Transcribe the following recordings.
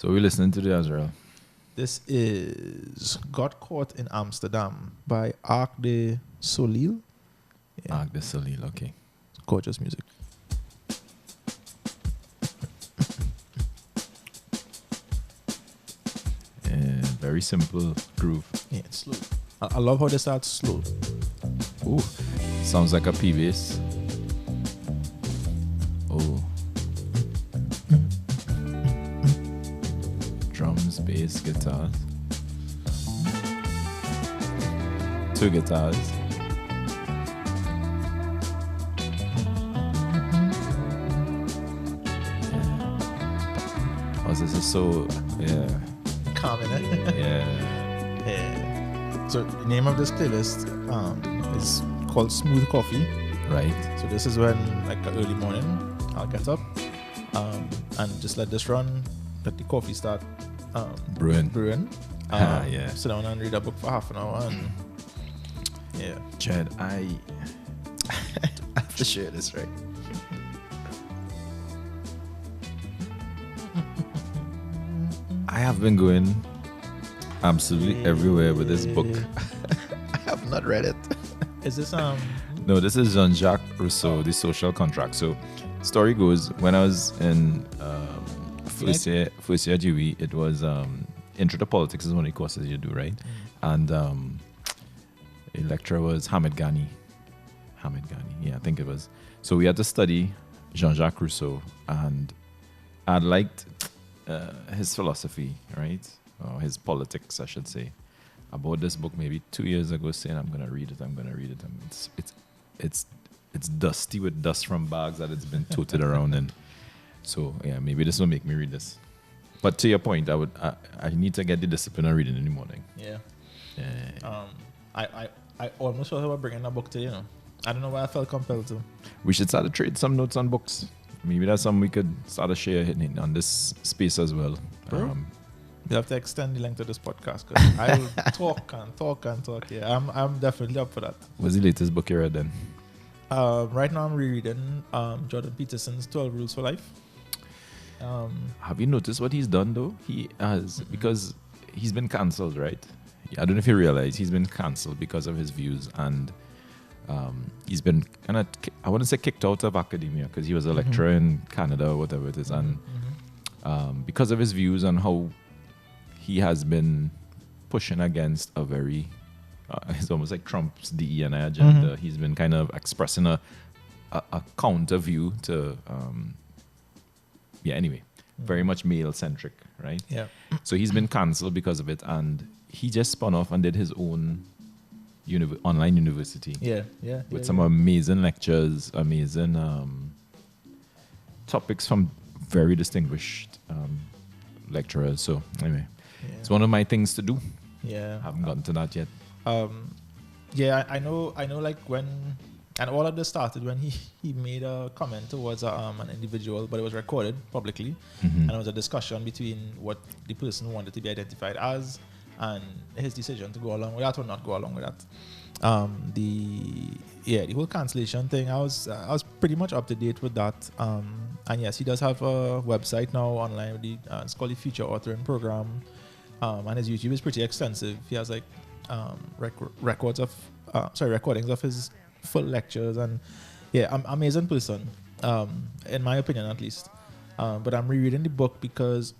So we're listening to the Azriel. This is Got Caught in Amsterdam by Arc de Solil. Yeah. Arc de Solil, okay. Gorgeous music. Very simple groove. Yeah, it's slow. I love how they start slow. Ooh, sounds like a P-bass. Oh. Drums, bass, guitars. 2 guitars. Yeah. Oh, this is so, yeah. Calming, eh? Yeah. Yeah. So the name of this playlist is called Smooth Coffee. Right. So this is when, like, early morning, I'll get up and just let this run, let the coffee start brewing. Yeah. Sit down and read a book for half an hour and yeah. Chad, I have to share this, right? I have been going absolutely everywhere with this book. I have not read it. Is this No, this is Jean-Jacques Rousseau, The Social Contract. So, story goes, when I was in first year GW, it was Intro to Politics is one of the courses you do, right? And a lecturer was Hamid Ghani. Yeah, I think it was. So we had to study Jean-Jacques Rousseau, and I liked his philosophy, right? Or his politics, I should say. I bought this book maybe 2 years ago, saying I'm gonna read it. And it's dusty with dust from bags that it's been toted around, and so yeah, maybe this will make me read this. But to your point, I need to get the discipline of reading in the morning. Yeah. Yeah. I almost thought about bringing a book today, you know. I don't know why I felt compelled to. We should start to trade some notes on books. Maybe that's something we could start to share on this space as well. Bro, you have to extend the length of this podcast because I will talk and talk. Yeah, I'm definitely up for that. What's the latest book you read then? Right now I'm rereading Jordan Peterson's 12 Rules for Life. Have you noticed what he's done though? He has, because he's been cancelled, right? I don't know if you realize he's been cancelled because of his views, and he's been kind of, I wouldn't say kicked out of academia because he was a lecturer in Canada or whatever it is, and because of his views and how he has been pushing against a very, it's almost like Trump's DE&I agenda. He's been kind of expressing a counter view to, anyway, very much male-centric, right? Yeah. So he's been cancelled because of it, and he just spun off and did his own online university. With some amazing lectures, amazing topics from very distinguished lecturers. So anyway, it's one of my things to do. Yeah. I haven't gotten to that yet. I know like when, and all of this started when he made a comment towards an individual, but it was recorded publicly, and it was a discussion between what the person wanted to be identified as and his decision to go along with that or not go along with that. The whole cancellation thing, I was pretty much up to date with that. And yes, he does have a website now online. It's called the Future Authoring Program, and his YouTube is pretty extensive. He has like recordings of his full lectures, and amazing person, in my opinion at least. But I'm rereading the book because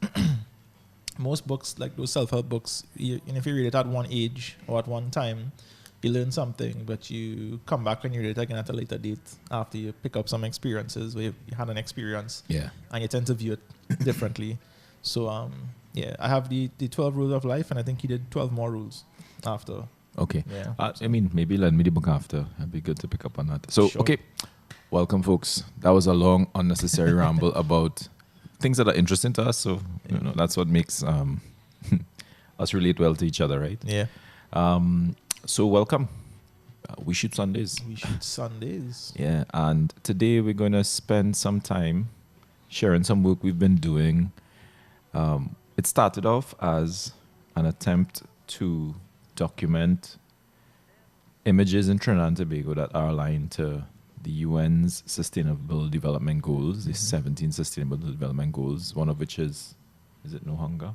most books, like those self-help books, and if you read it at one age or at one time, you learn something, but you come back and you read it again at a later date after you pick up some experiences where you had an experience, and you tend to view it differently. So I have the 12 rules of life, and I think he did 12 more rules after. Okay. I mean, maybe lend me the book after. It'd be good to pick up on that. So, okay. Welcome, folks. That was a long, unnecessary ramble about things that are interesting to us. So, you know, that's what makes us relate well to each other, right? Yeah. So, welcome. We Shoot Sundays. Yeah. And today we're going to spend some time sharing some work we've been doing. It started off as an attempt to document images in Trinidad and Tobago that are aligned to the UN's Sustainable Development Goals, the 17 Sustainable Development Goals, one of which is Is it No Hunger?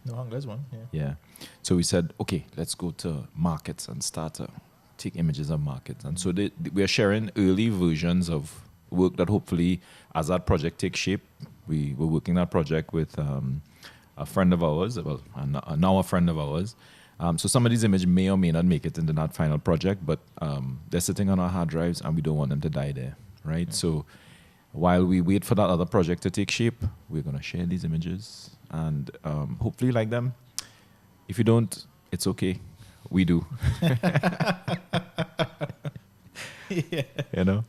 No Hunger is one. Yeah. Yeah. So we said, okay, let's go to markets and start to take images of markets. And so we are sharing early versions of work that hopefully, as that project takes shape, we were working that project with a friend of ours, well, now a friend of ours. So some of these images may or may not make it into that final project, but they're sitting on our hard drives and we don't want them to die there, right? Mm. So while we wait for that other project to take shape, we're going to share these images and hopefully you like them. If you don't, it's okay. We do. Yeah. You know?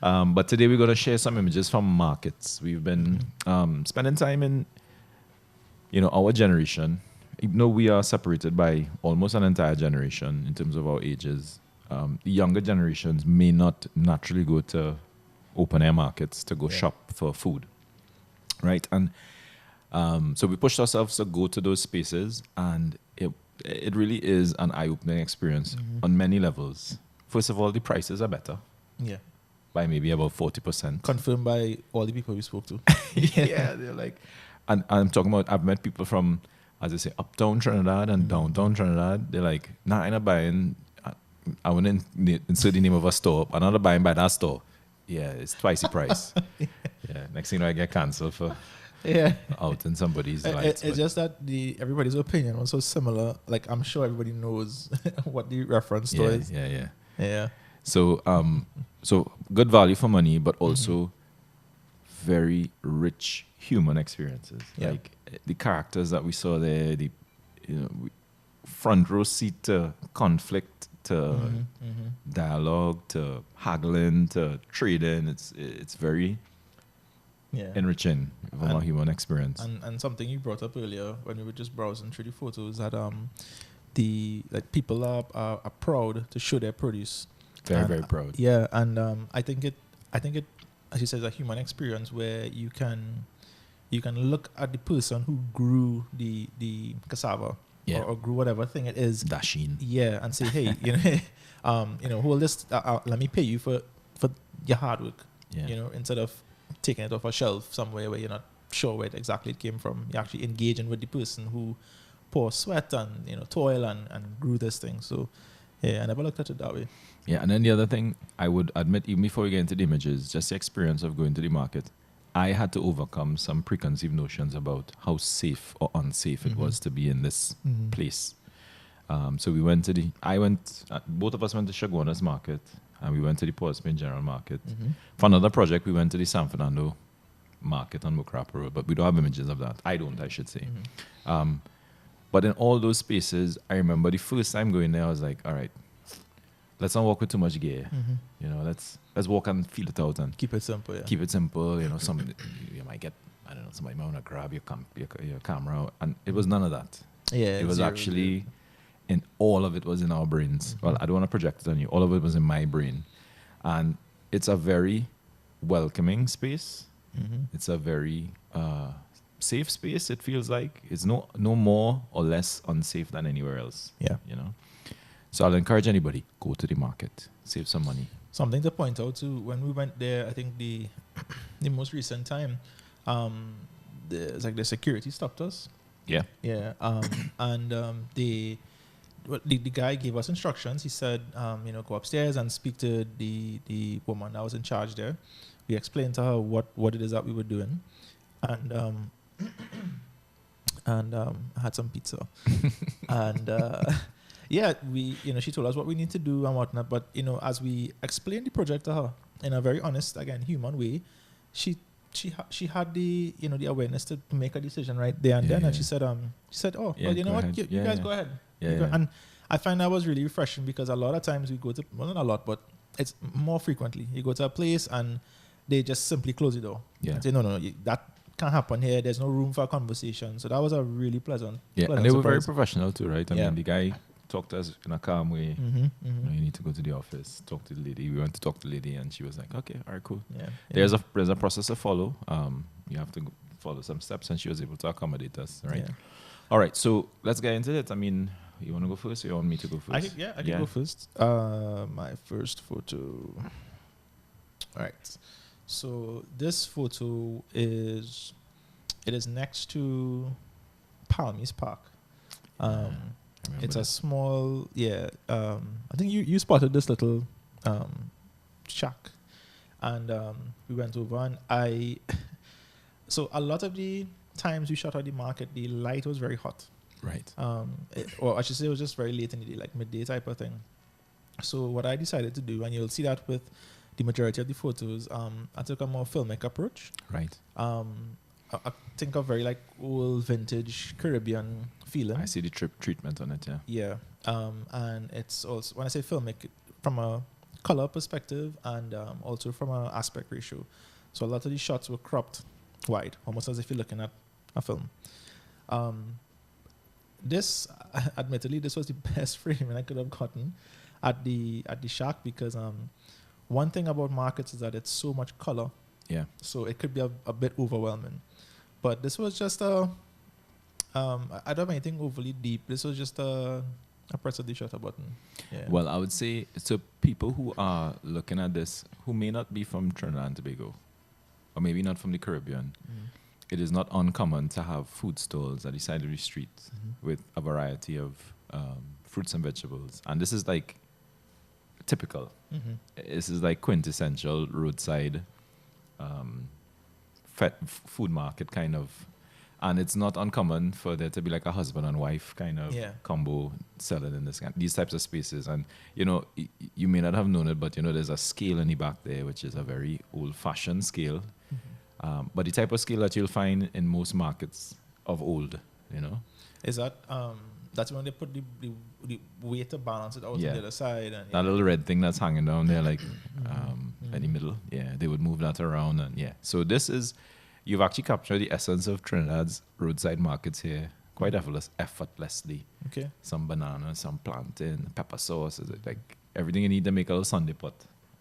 But today we're going to share some images from markets. We've been spending time in, our generation. Even though we are separated by almost an entire generation in terms of our ages, the younger generations may not naturally go to open air markets to go shop for food, right? And so we pushed ourselves to go to those spaces, and it really is an eye-opening experience on many levels. First of all, the prices are better. Yeah. By maybe about 40%. Confirmed by all the people we spoke to. Yeah, they're like, and I'm talking about, I've met people from, as I say, uptown Trinidad and downtown Trinidad. They're like, nah, I'm not buying, I want to insert the name of a store, I'm not buying by that store. Yeah, it's twice the price. Yeah, next thing you know, I get cancelled for out in somebody's lights. It's just that everybody's opinion was so similar. Like, I'm sure everybody knows what the reference store is. Yeah. So, so good value for money, but also very rich human experiences. Yeah. Like the characters that we saw there, front row seat to conflict, to dialogue, to haggling, to trading. It's very enriching from our human experience. And something you brought up earlier when we were just browsing through the photos, that the people are proud to show their produce. Very proud. Yeah, and I think it, as you said, is a human experience where you can look at the person who grew the cassava or grew whatever thing it is. Dasheen. Yeah, and say, hey, hold this. Let me pay you for your hard work. Yeah. Instead of taking it off a shelf somewhere where you're not sure where exactly it came from. You're actually engaging with the person who poured sweat and toil and grew this thing. So yeah, I never looked at it that way. Yeah, and then the other thing I would admit, even before we get into the images, just the experience of going to the market, I had to overcome some preconceived notions about how safe or unsafe it was to be in this place. So we went to both of us went to Shaguana's market, and we went to the Port Spain General Market. For another project, we went to the San Fernando Market on Mucrapa Road, but we don't have images of that. I should say. But in all those spaces, I remember the first time going there, I was like, all right, let's not walk with too much gear. Let's walk and feel it out and keep it simple. Yeah. Keep it simple. You might get, I don't know, somebody might want to grab your camera, and it was none of that. Yeah, it was actually, in all of it was in our brains. Well, I don't want to project it on you. All of it was in my brain, and it's a very welcoming space. It's a very safe space. It feels like it's no more or less unsafe than anywhere else. Yeah, So I'll encourage anybody, go to the market, save some money. Something to point out too, when we went there, I think the most recent time, the security stopped us. Yeah. Yeah. And the guy gave us instructions. He said, go upstairs and speak to the woman that was in charge there. We explained to her what it is that we were doing, and I had some pizza, and. Yeah, she told us what we need to do and whatnot. But as we explained the project to her in a very honest, again, human way, she had the the awareness to make a decision right there and then. And she said, oh, well, you know what, you guys go ahead. And I find that was really refreshing, because a lot of times we go to, well, not a lot, but it's more frequently, you go to a place and they just simply close the door. Yeah. And say, no, that can't happen here. There's no room for a conversation. So that was a really pleasant. Yeah, pleasant and they were surprise. very professional too, right? I mean, the guy talked to us in a calm way. You need to go to the office, talk to the lady. We went to talk to the lady, and she was like, okay, all right, cool. Yeah. There's a process to follow. You have to follow some steps, and she was able to accommodate us, right? Yeah. All right, so let's get into it. I mean, you want to go first, or you want me to go first? I can go first. My first photo. All right. So this photo is next to Palmies Park. I It's remember a small, I think you spotted this little shack, and we went over, and so a lot of the times we shot at the market, the light was very hot. Right. Or I should say it was just very late in the day, like midday type of thing. So what I decided to do, and you'll see that with the majority of the photos, I took a more filmic approach. Right. I think of very like old vintage Caribbean feeling. I see the treatment on it, yeah. Yeah. And it's also, when I say filmic, from a color perspective and also from an aspect ratio. So a lot of these shots were cropped wide, almost as if you're looking at a film. Admittedly, this was the best framing I could have gotten at the shack, because one thing about markets is that it's so much color. Yeah. So it could be a bit overwhelming. But this was just I don't have anything overly deep. This was just a press of the shutter button. Yeah. Well, I would say, so people who are looking at this, who may not be from Trinidad and Tobago, or maybe not from the Caribbean, it is not uncommon to have food stalls at the side of the street with a variety of fruits and vegetables. And this is like typical. This is like quintessential roadside food market kind of. And it's not uncommon for there to be like a husband and wife kind of combo selling in these types of spaces. And, you may not have known it, but, there's a scale in the back there, which is a very old-fashioned scale. But the type of scale that you'll find in most markets of old, Is that, that's when they put the weight to balance it out on the other side? And, that little red thing that's hanging down there, like, in the middle. Yeah, they would move that around. And, so this is... You've actually captured the essence of Trinidad's roadside markets here quite effortlessly. Okay. Some banana, some plantain, pepper sauce, like everything you need to make a little Sunday pot.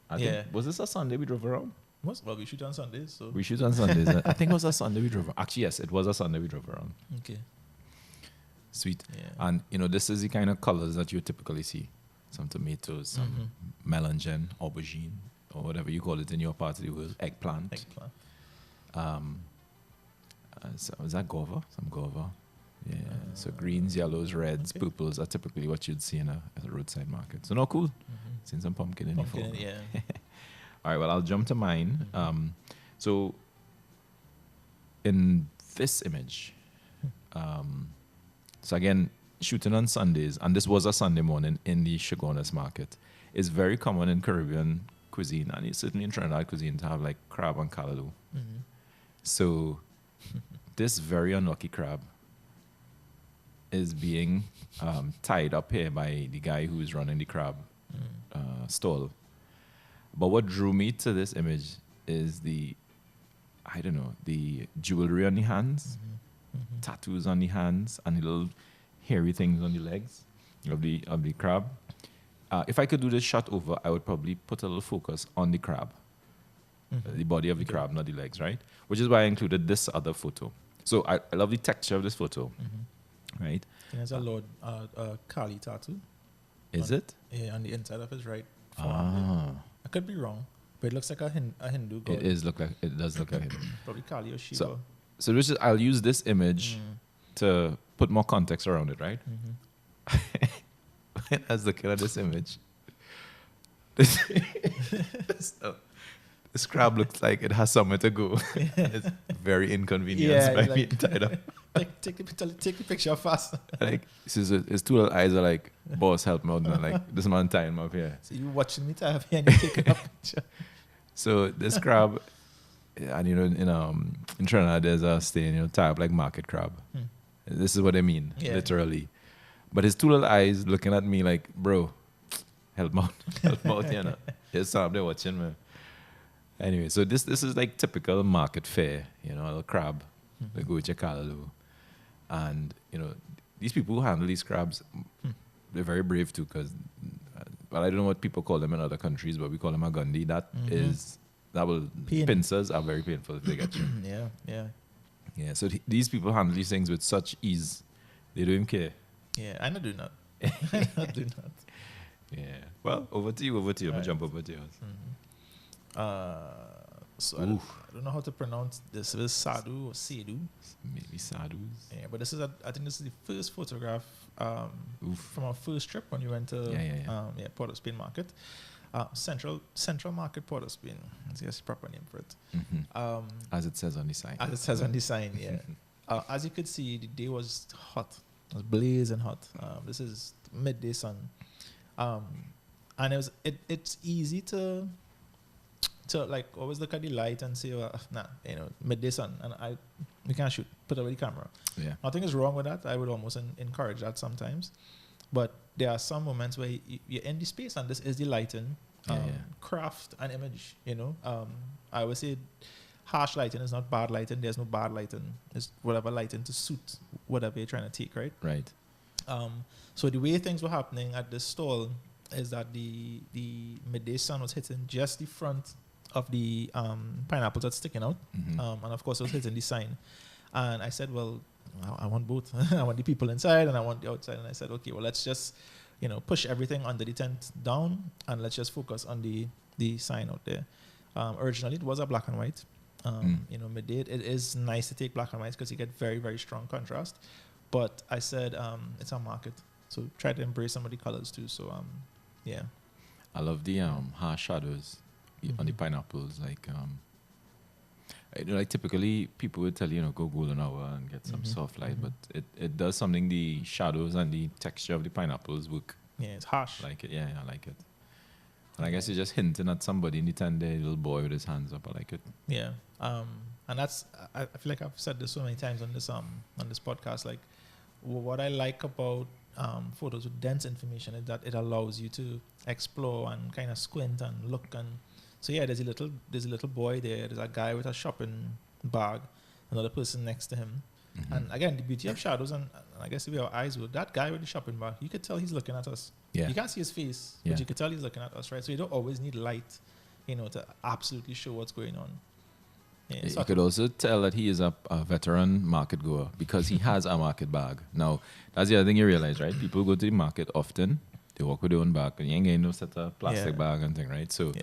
I think, was this a Sunday we drove around? Well, we shoot on Sundays. So. We shoot on Sundays. I think it was a Sunday we drove around. Actually, yes, it was a Sunday we drove around. Okay. Sweet. Yeah. And, this is the kind of colors that you typically see. Some tomatoes, some melangen, aubergine, or whatever you call it in your part of the world. Eggplant. So is that guava? Some guava. Yeah. So greens, yellows, reds, purples are typically what you'd see in a roadside market. So no, cool. Seen some pumpkin in the fall. Yeah. All right. Well, I'll jump to mine. So in this image, so again, shooting on Sundays, and this was a Sunday morning in the Chagonas market, is very common in Caribbean cuisine, and it's certainly in Trinidad cuisine to have like crab and callaloo. So this very unlucky crab is being tied up here by the guy who's running the crab stall. But what drew me to this image is the jewelry on the hands, tattoos on the hands, and the little hairy things on the legs of the crab. If I could do this shot over, I would probably put a little focus on the crab. The body of the crab, not the legs, right? Which is why I included this other photo. So I love the texture of this photo, right? There's a Lord Kali tattoo. Is it? Yeah, on the inside of his right forearm. I could be wrong, but it looks like a Hindu god. It does look like Hindu. Probably Kali or Shiva. So I'll use this image to put more context around it, right? When I was looking at this image, this crab looks like it has somewhere to go. It's very inconvenienced by being tied up. Like, take the picture fast. Like, his two little eyes are like, boss, help me out. And like, this man tying him up here. So you watching me tie up here and you taking a picture. So this crab, and in Trinidad there's a saying, tie up like market crab. This is what I mean, literally. But his two little eyes looking at me like, bro, help me out, Here's something they're watching me. Anyway, so this is like typical market fare, a little crab, they go with your callaloo. And, these people who handle these crabs, they're very brave too, because, well, I don't know what people call them in other countries, but we call them a gundi. Pincers are very painful if they get you. Yeah, so these people handle these things with such ease. They don't even care. Yeah, I do not. I do not. Yeah. Well, over to you. I'm going to jump over to yours. So I don't know how to pronounce this. It was Sadu or Sedu. Maybe Sadhu's. Yeah, but I think this is the first photograph from our first trip when we went to Port of Spain Market. Central Market, Port of Spain. That's the proper name for it. Mm-hmm. As it says on the sign. As it says on the sign, yeah. As you could see, the day was hot. It was blazing hot. This is midday sun. And it's easy to like always look at the light and say, well, midday sun, and we can't shoot. Put away the camera. Yeah. Nothing is wrong with that. I would almost encourage that sometimes. But there are some moments where you're in the space, and this is the lighting, craft and image. I would say harsh lighting is not bad lighting. There's no bad lighting. It's whatever lighting to suit whatever you're trying to take, right? Right. So the way things were happening at this stall is that the midday sun was hitting just the front of the pineapples that's sticking out, and of course it was hitting the sign. And I said, well, I want both. I want the people inside and I want the outside. And I said, okay, well, let's just push everything under the tent down and let's just focus on the sign out there. Originally it was a black and white. Midday it is nice to take black and white because you get very, very strong contrast. But I said it's a market, so try to embrace some of the colors too. So yeah. I love the harsh shadows on the pineapples. Like typically people would tell you, go golden hour and get some soft light, but it does something. The shadows and the texture of the pineapples work. Yeah, it's harsh. I like it. Yeah, I like it. And I guess you're just hinting at somebody in the tent there, little boy with his hands up. I like it. Yeah. And that's I feel like I've said this so many times on this podcast. Like what I like about photos with dense information is that it allows you to explore and kind of squint and look. And so there's a little boy there. There's a guy with a shopping bag, another person next to him. And again, the beauty of shadows, and I guess if our eyes would, that guy with the shopping bag, you could tell he's looking at us. Yeah. You can't see his face, but you could tell he's looking at us, right? So you don't always need light, to absolutely show what's going on. Yeah, so you could also tell that he is a veteran market goer because he has a market bag. Now, that's the other thing you realize, right? People go to the market often. They walk with their own bag, and you ain't getting no set of plastic bag and thing, right? So,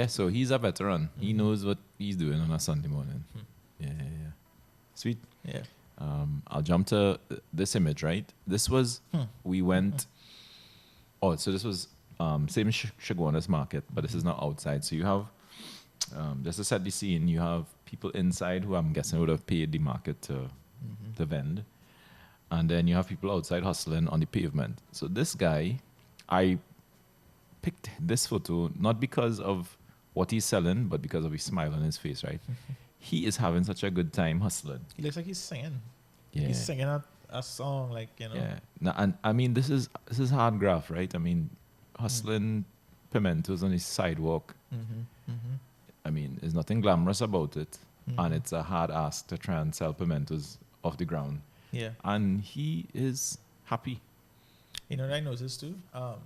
so he's a veteran. He knows what he's doing on a Sunday morning. Yeah. Sweet. Yeah. I'll jump to this image, right? This was, we went, so this was same Shiguanas market, but this is not outside. So you have, just to set the scene, you have people inside who I'm guessing would have paid the market to vend. And then you have people outside hustling on the pavement. So this guy, I picked this photo not because of what he's selling, but because of his smile on his face, right? He is having such a good time hustling. He looks like he's singing. Yeah. He's singing a song, Yeah. Now, and I mean, this is hard graft, right? I mean, hustling pimentos on his sidewalk. I mean, there's nothing glamorous about it. And it's a hard ask to try and sell pimentos off the ground. Yeah. And he is happy. You know what I noticed too? A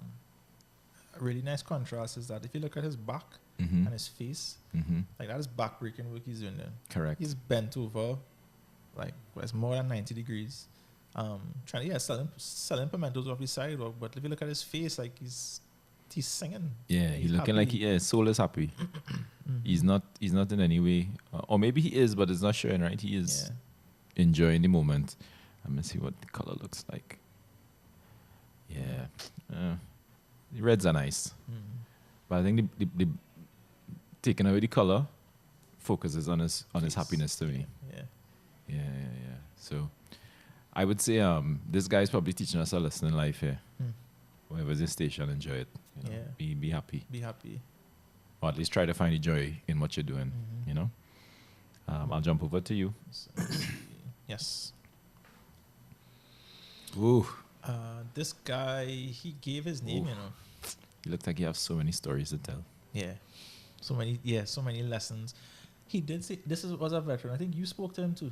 really nice contrast is that if you look at his back and his face, like that is back-breaking work he's doing there. Correct. He's bent over, like it's more than 90 degrees. Selling pimentos off his sidewalk. But if you look at his face, like he's singing. Yeah, he's looking happy. Like his soul is happy. He's not in any way, or maybe he is, but it's not showing, right? He is enjoying the moment. Let me see what the color looks like. Yeah, the reds are nice, but I think the taking away the color focuses on his happiness to me. Yeah. So I would say this guy is probably teaching us a lesson in life here. Wherever's your station, enjoy it. Be happy. Be happy. Or at least try to find the joy in what you're doing. I'll jump over to you. Yes. Ooh. This guy, he gave his name, He looked like he has so many stories to tell. Yeah. So many lessons. He did say was a veteran. I think you spoke to him too.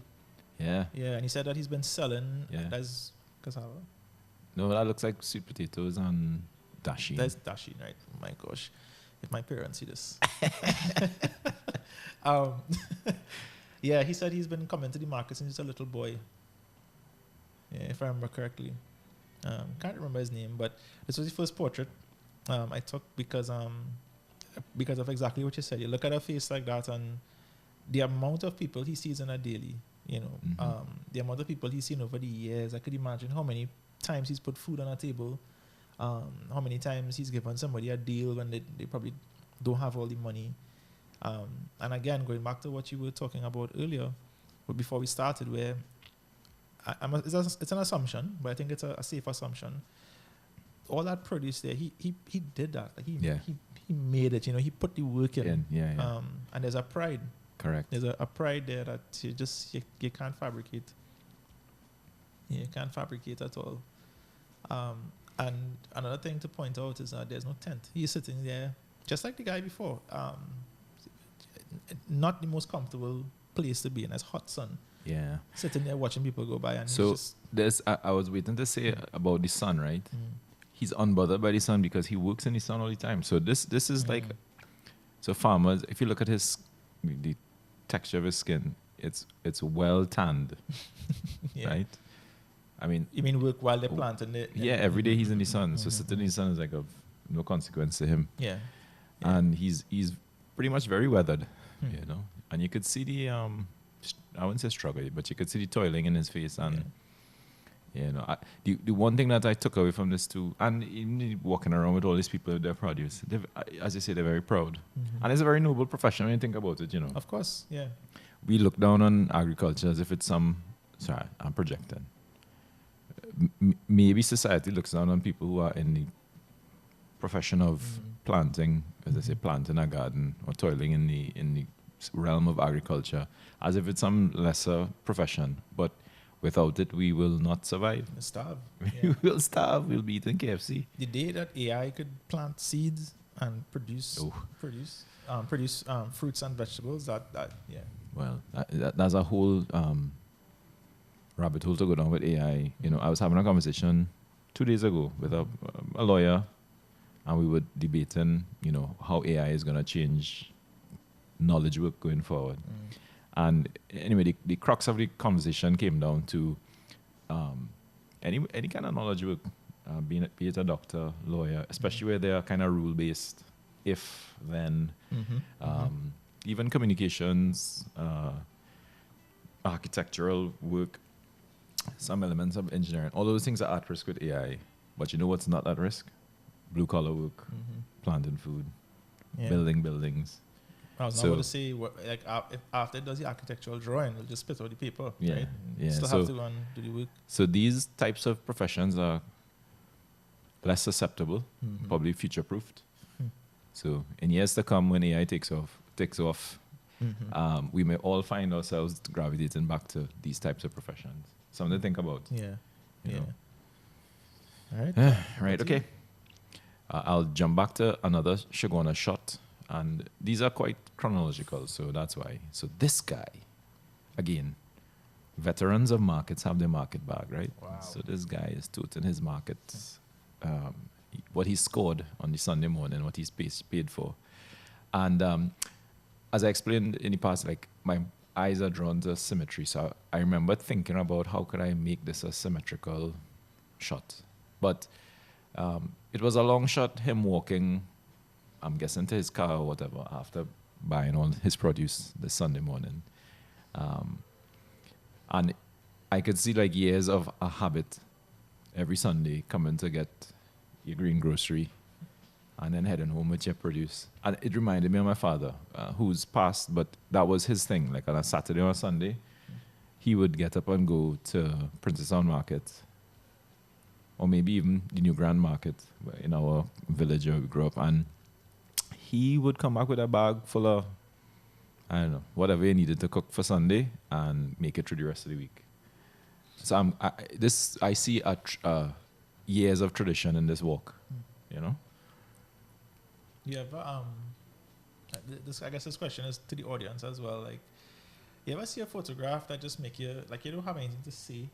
Yeah. Yeah, and he said that he's been selling as cassava. No, that looks like sweet potatoes and dashi. That's dashi, right? Oh my gosh. If my parents see this. Yeah, he said he's been coming to the market since he's a little boy. Yeah, if I remember correctly. Can't remember his name, but this was the first portrait I took because because of exactly what you said. You look at a face like that, and the amount of people he sees on a daily, the amount of people he's seen over the years. I could imagine how many times he's put food on a table, how many times he's given somebody a deal when they probably don't have all the money. And again, going back to what you were talking about earlier, but before we started, where it's an assumption, but I think it's a safe assumption. All that produce there, he did that. Like he made it. He put the work in. And there's a pride. Correct. There's a pride there that you can't fabricate. You can't fabricate at all. And another thing to point out is that there's no tent. He's sitting there just like the guy before. Not the most comfortable place to be in. It's hot sun. Yeah. Sitting there watching people go by. And so I was waiting to say about the sun, right? He's unbothered by the sun because he works in the sun all the time. So this is like, so farmers, if you look at the texture of his skin, it's well tanned, right? I mean, you mean work while they're planting it? Yeah, every day he's in the sun. So sitting in the sun is like of no consequence to him. Yeah. And he's pretty much very weathered, And you could see the I wouldn't say struggle, but you could see the toiling in his face. And the one thing that I took away from this too, and even walking around with all these people with their produce, as you say, they're very proud. And it's a very noble profession when you think about it, Of course, yeah. We look down on agriculture as if it's sorry, I'm projecting. Maybe society looks down on people who are in the profession of planting, as I say, planting a garden or toiling in the realm of agriculture, as if it's some lesser profession. But without it, we will not survive. We'll starve. We will starve. We'll be eating KFC. The day that AI could plant seeds and produce fruits and vegetables, Well, that's a whole rabbit hole to go down with AI. I was having a conversation 2 days ago with a lawyer, and we were debating, how AI is going to change knowledge work going forward. And anyway, the crux of the conversation came down to any kind of knowledge work, be it a doctor, lawyer, especially where they are kind of rule-based, if, then, even communications, architectural work, some elements of engineering. All those things are at risk with AI. But you know what's not at risk? Blue-collar work, planting food, building buildings. I was not going to say, if after it does the architectural drawing, we'll just spit out the paper, right? Still have to go and do the work. So these types of professions are less susceptible, probably future-proofed. So in years to come, when AI takes off, we may all find ourselves gravitating back to these types of professions. Something to think about. Yeah. All right. Right, okay. I'll jump back to another Shagwana shot. And these are quite chronological, so that's why. So this guy, again, veterans of markets have their market bag, right? Wow. So this guy is toting his market, what he scored on the Sunday morning, what he's paid for. And as I explained in the past, like my eyes are drawn to symmetry. So I remember thinking about how could I make this a symmetrical shot. But it was a long shot, him walking, I'm guessing, to his car or whatever, after buying all his produce this Sunday morning. And I could see like years of a habit every Sunday coming to get your green grocery and then heading home with your produce. And it reminded me of my father, who's passed, but that was his thing. Like on a Saturday or a Sunday, he would get up and go to Princess Anne Market, or maybe even the New Grand Market in our village where we grew up. And he would come back with a bag full of, I don't know, whatever he needed to cook for Sunday and make it through the rest of the week. So I see years of tradition in this walk, You ever, I guess this question is to the audience as well. Like, you ever see a photograph that just make you, like, you don't have anything to say?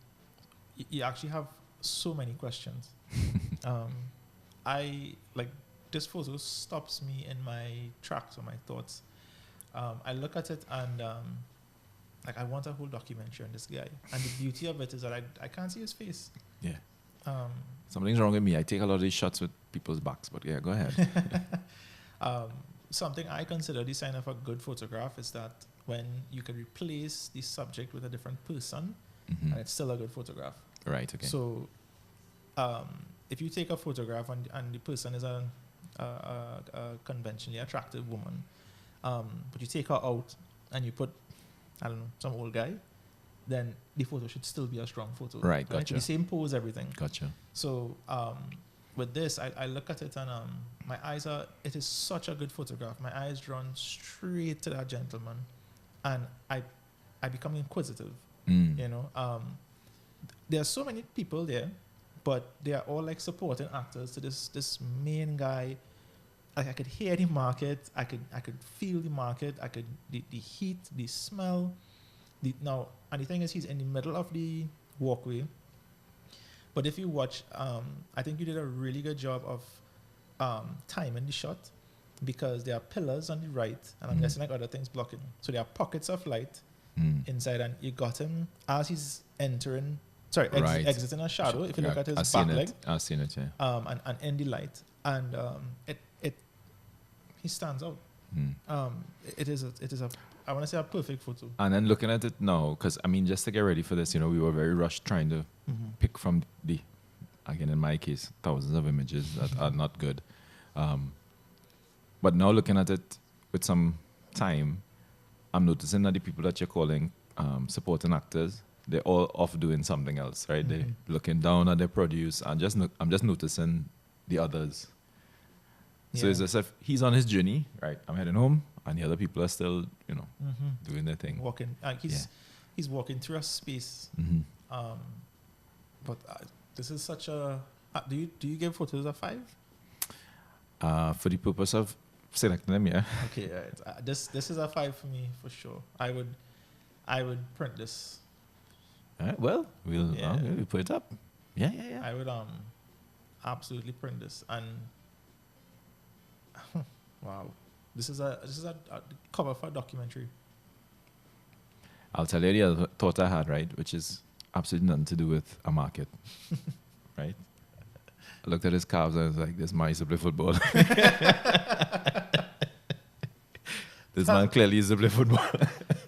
You actually have so many questions. This photo stops me in my tracks or my thoughts. I look at it and I want a whole documentary on this guy. And the beauty of it is that I can't see his face. Yeah. Something's wrong with me. I take a lot of these shots with people's backs, but yeah, go ahead. something I consider the sign of a good photograph is that when you can replace the subject with a different person, Mhm. and it's still a good photograph. Right. Okay. So, if you take a photograph and the person is a conventionally attractive woman, but you take her out and you put, I don't know, some old guy, then the photo should still be a strong photo. Right, gotcha. The same pose, everything. Gotcha. So with this, I look at it and it is such a good photograph. My eyes drawn straight to that gentleman, and I become inquisitive. Mm. You know, there are so many people there, but they are all like supporting actors to this main guy. Like I could hear the market, I could feel the market, the heat, the smell. And the thing is, he's in the middle of the walkway. But if you watch, I think you did a really good job of timing the shot, because there are pillars on the right, and I'm guessing like other things blocking. So there are pockets of light inside, and you got him as he's exiting a shadow. If you look at his back leg, I've seen it, yeah. and in the light, and he stands out. It is a I want to say a perfect photo. And then looking at it now, because I mean, just to get ready for this, you know, we were very rushed trying to pick from again, in my case, thousands of images that are not good. But now looking at it with some time, I'm noticing that the people that you're calling supporting actors, they're all off doing something else, right? They're looking down at their produce, and I'm just noticing the others. So it's as if he's on his journey, right? I'm heading home, and the other people are still, you know, doing their thing. Walking, he's walking through a space. But this is such a. Do you give photos a 5? For the purpose of selecting them, yeah. Okay, right. This is a 5 for me for sure. I would print this. All right, well, we'll put it up. Yeah. I would absolutely print this, and wow, this is a cover for a documentary. I'll tell you the other thought I had, right, which is absolutely nothing to do with a market, right? I looked at his calves and I was like, this man used to play football. This man clearly used to play football.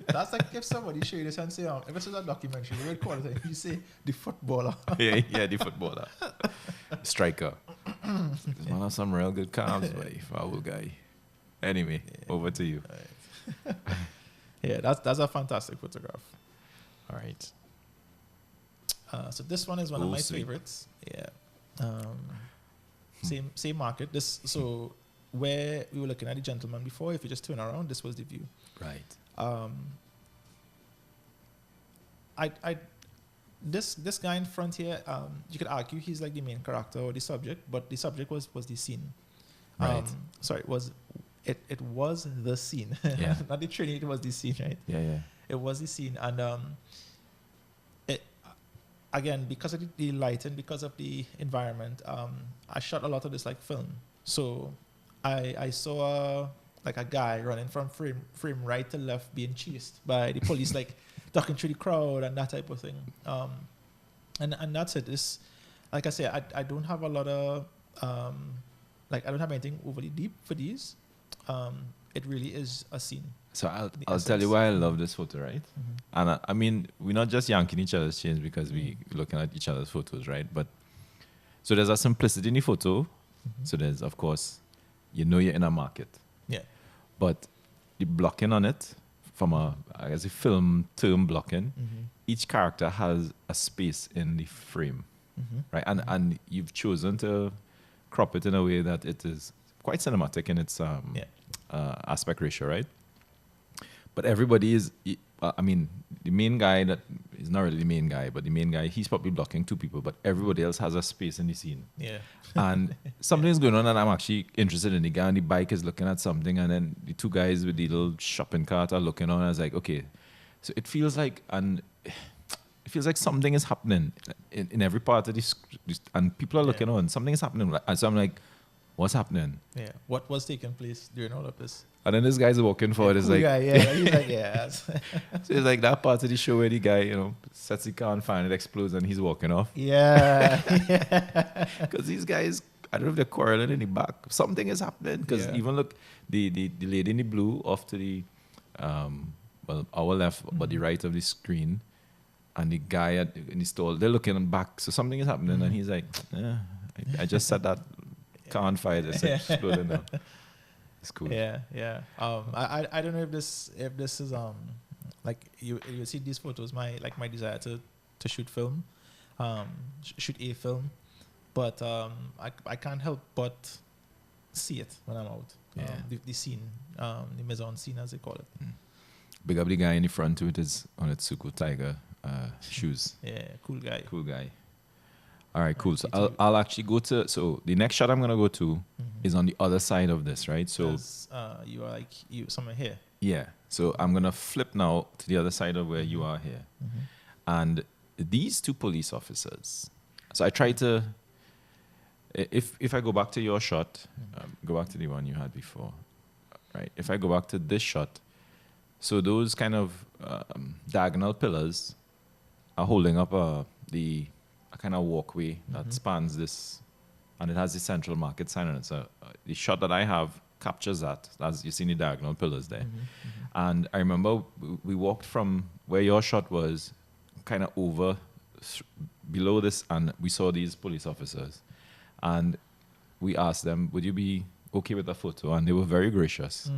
That's like if somebody show you this and say, if this is a documentary, they would call it, you say, the footballer. yeah, the footballer. Striker. This man has some real good calves, buddy. Foul guy. Anyway, over to you. Right. Yeah, that's a fantastic photograph. All right. So this one is one of my favorites. Yeah. Same market. So where we were looking at the gentleman before, if you just turn around, this was the view. Right. This guy in front here, you could argue he's like the main character or the subject, but the subject was the scene. Right. It was the scene. Yeah. Not the training, it was the scene, right? Yeah. It was the scene, and it again, because of the lighting, because of the environment, I shot a lot of this like film. So I saw like a guy running from frame right to left, being chased by the police, like ducking through the crowd and that type of thing. And that's it. This, like I say, I don't have a lot of I don't have anything overly deep for these. It really is a scene. So I'll tell you why I love this photo, right? And I mean, we're not just yanking each other's chains because we're looking at each other's photos, right? But so there's a simplicity in the photo. So there's, of course, you know you're in a market. Yeah. But the blocking on it, from a film term blocking, each character has a space in the frame, right? And you've chosen to crop it in a way that it is quite cinematic in its aspect ratio, right? But everybody is, I mean, the main guy that is not really the main guy, but the main guy, he's probably blocking 2 people, but everybody else has a space in the scene. Yeah. And something's going on, and I'm actually interested in the guy on the bike is looking at something, and then the 2 guys with the little shopping cart are looking on. I was like, okay, so it feels like something is happening in every part of this, and people are looking on. Something is happening, and so I'm like, what's happening? Yeah. What was taking place during all of this? And then this guy's walking forward. It's like, he's like, yeah. So it's like that part of the show where the guy, you know, sets the car on fire and it explodes and he's walking off. Yeah. Because these guys I don't know if they're quarreling in the back. Something is happening because Yeah. even look, the lady in the blue off to the our left, but the right of the screen, and the guy in the stall, they're looking back. So something is happening, and he's like, I just said that. Can't fight it. Slow down. It's cool. Yeah, yeah. I don't know if this is like you see these photos, my desire to shoot film, shoot a film, but I can't help but see it when I'm out. Yeah. The scene, the mise en scene as they call it. Big up the guy in the front to it is on its Suku Tiger shoes. Yeah, cool guy. Cool guy. All right, cool. So I'll actually go to, so the next shot I'm gonna go to is on the other side of this, right? So you are somewhere here. yeah. So I'm gonna flip now to the other side of where you are here, and these two police officers. So I try to, if I go back to your shot, go back to the one you had before, right? If I go back to this shot, so those kind of diagonal pillars are holding up a kind of walkway that spans this, and it has the central market sign on it. So the shot that I have captures that, as you see the diagonal pillars there. And I remember we walked from where your shot was kind of over below this, and we saw these police officers. And we asked them, would you be okay with a photo? And they were very gracious.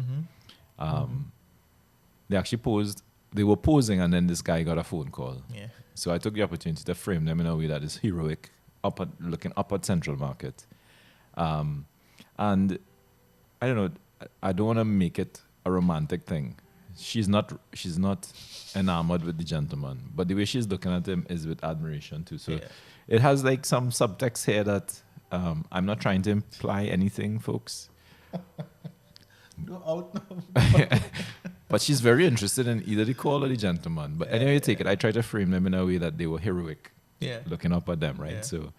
They actually posed. They were posing, and then this guy got a phone call. Yeah. So I took the opportunity to frame them in a way that is heroic, looking up at Central Market. And I don't know, I don't want to make it a romantic thing. She's not enamored with the gentleman, but the way she's looking at him is with admiration too. So it has like some subtext here that I'm not trying to imply anything, folks. Go out now. But she's very interested in either the call or the gentleman. But anyway, you take it. I try to frame them in a way that they were heroic, looking up at them, right? Yeah. So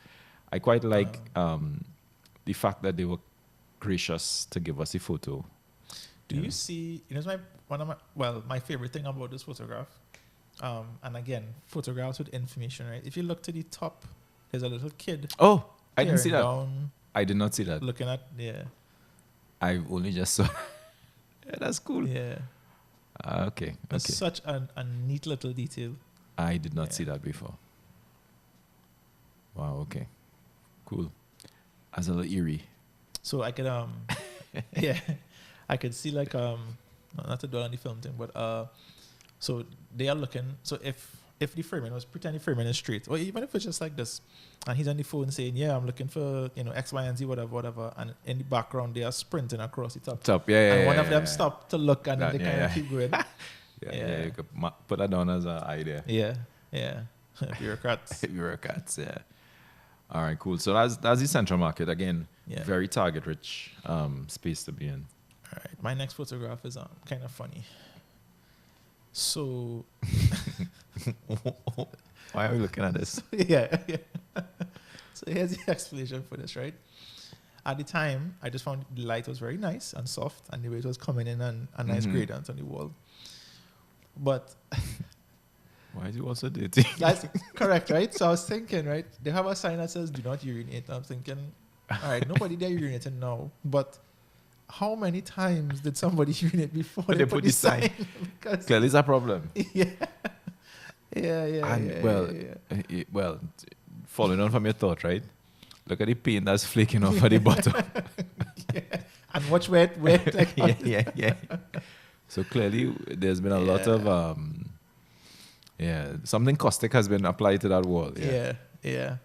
I quite like the fact that they were gracious to give us a photo. Do you see? It's my favorite thing about this photograph. And again, photographs with information, right? If you look to the top, there's a little kid. Oh, I didn't see that. Down, I did not see that. looking at I only just saw. Yeah, that's cool. Yeah. Okay. That's such a neat little detail. I did not see that before. Wow. Okay. Cool. As a little eerie. So I could I could see like not to dwell on the film thing, but so they are looking. So if the framing was pretend the framing is straight, or even if it's just like this, and he's on the phone saying, "Yeah, I'm looking for X, Y, and Z, whatever," and in the background they are sprinting across the top. And one of them stopped to look, and then they kind of keep going. You could put that down as an idea. Yeah. Bureaucrats. Bureaucrats. Yeah. All right. Cool. So that's the Central Market again. Yeah. Very target rich space to be in. All right. My next photograph is kind of funny. So. Why are we looking at this? Yeah. So here's the explanation for this, right? At the time, I just found the light was very nice and soft, and the way it was coming in and a nice gradient on the wall. But why is you also dating? that's correct, right? So I was thinking, right? They have a sign that says "Do not urinate." I'm thinking, all right, nobody there urinating now, but how many times did somebody urinate before they put the sign? Because clearly, it's a problem. Yeah. Well, following on from your thought, right? Look at the paint that's flaking off at the bottom. And watch wet. Like, yeah. So clearly, there's been a lot of something caustic has been applied to that wall. Yeah.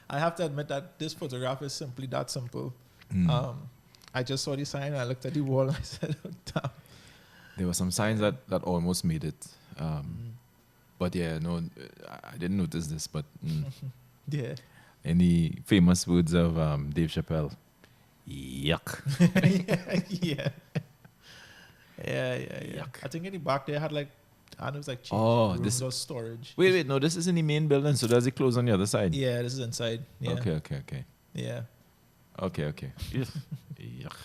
I have to admit that this photograph is simply that simple. I just saw the sign and I looked at the wall and I said, "Oh, damn." There were some signs that almost made it. But I didn't notice this. But yeah. in the famous words of Dave Chappelle, yuck. Yeah. Yuck. I think in the back they had like, it was like this or storage. Wait, no, this is in the main building, so does it close on the other side? Yeah, this is inside. Yeah. Okay. Yeah. Okay. Yuck.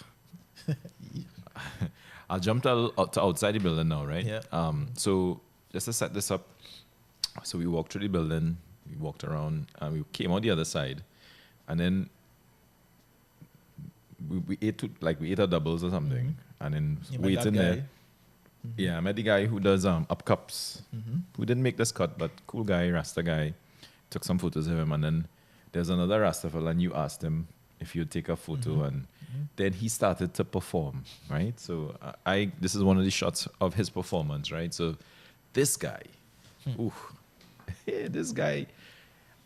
I'll jump to outside the building now, right? Yeah. So just to set this up, so we walked through the building, we walked around, and we came on the other side, and then we ate we ate a doubles or something, and then You met that waiting there. guy. Yeah, I met the guy who does up cups. Mm-hmm. Who didn't make this cut, but cool guy, Rasta guy. Took some photos of him, and then there's another Rasta fella, and you asked him if you'd take a photo, and then he started to perform, right? So this is one of the shots of his performance, right? So this guy, ooh, this guy,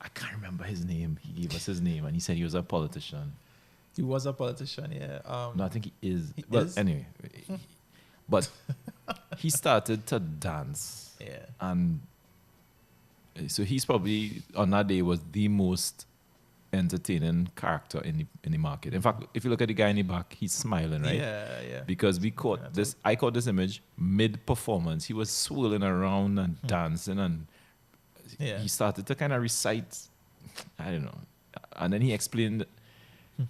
I can't remember his name. He gave us his name, and he said he was a politician. He was a politician, yeah. No, I think he is. He Well, is? anyway, but he started to dance, Yeah. and so he's probably on that day was the most entertaining character in the market. In fact, if you look at the guy in the back, he's smiling, right? Yeah, yeah. Because we caught this. I caught this image mid performance. He was swirling around and dancing, and Yeah. he started to kind of recite. I don't know, and then he explained.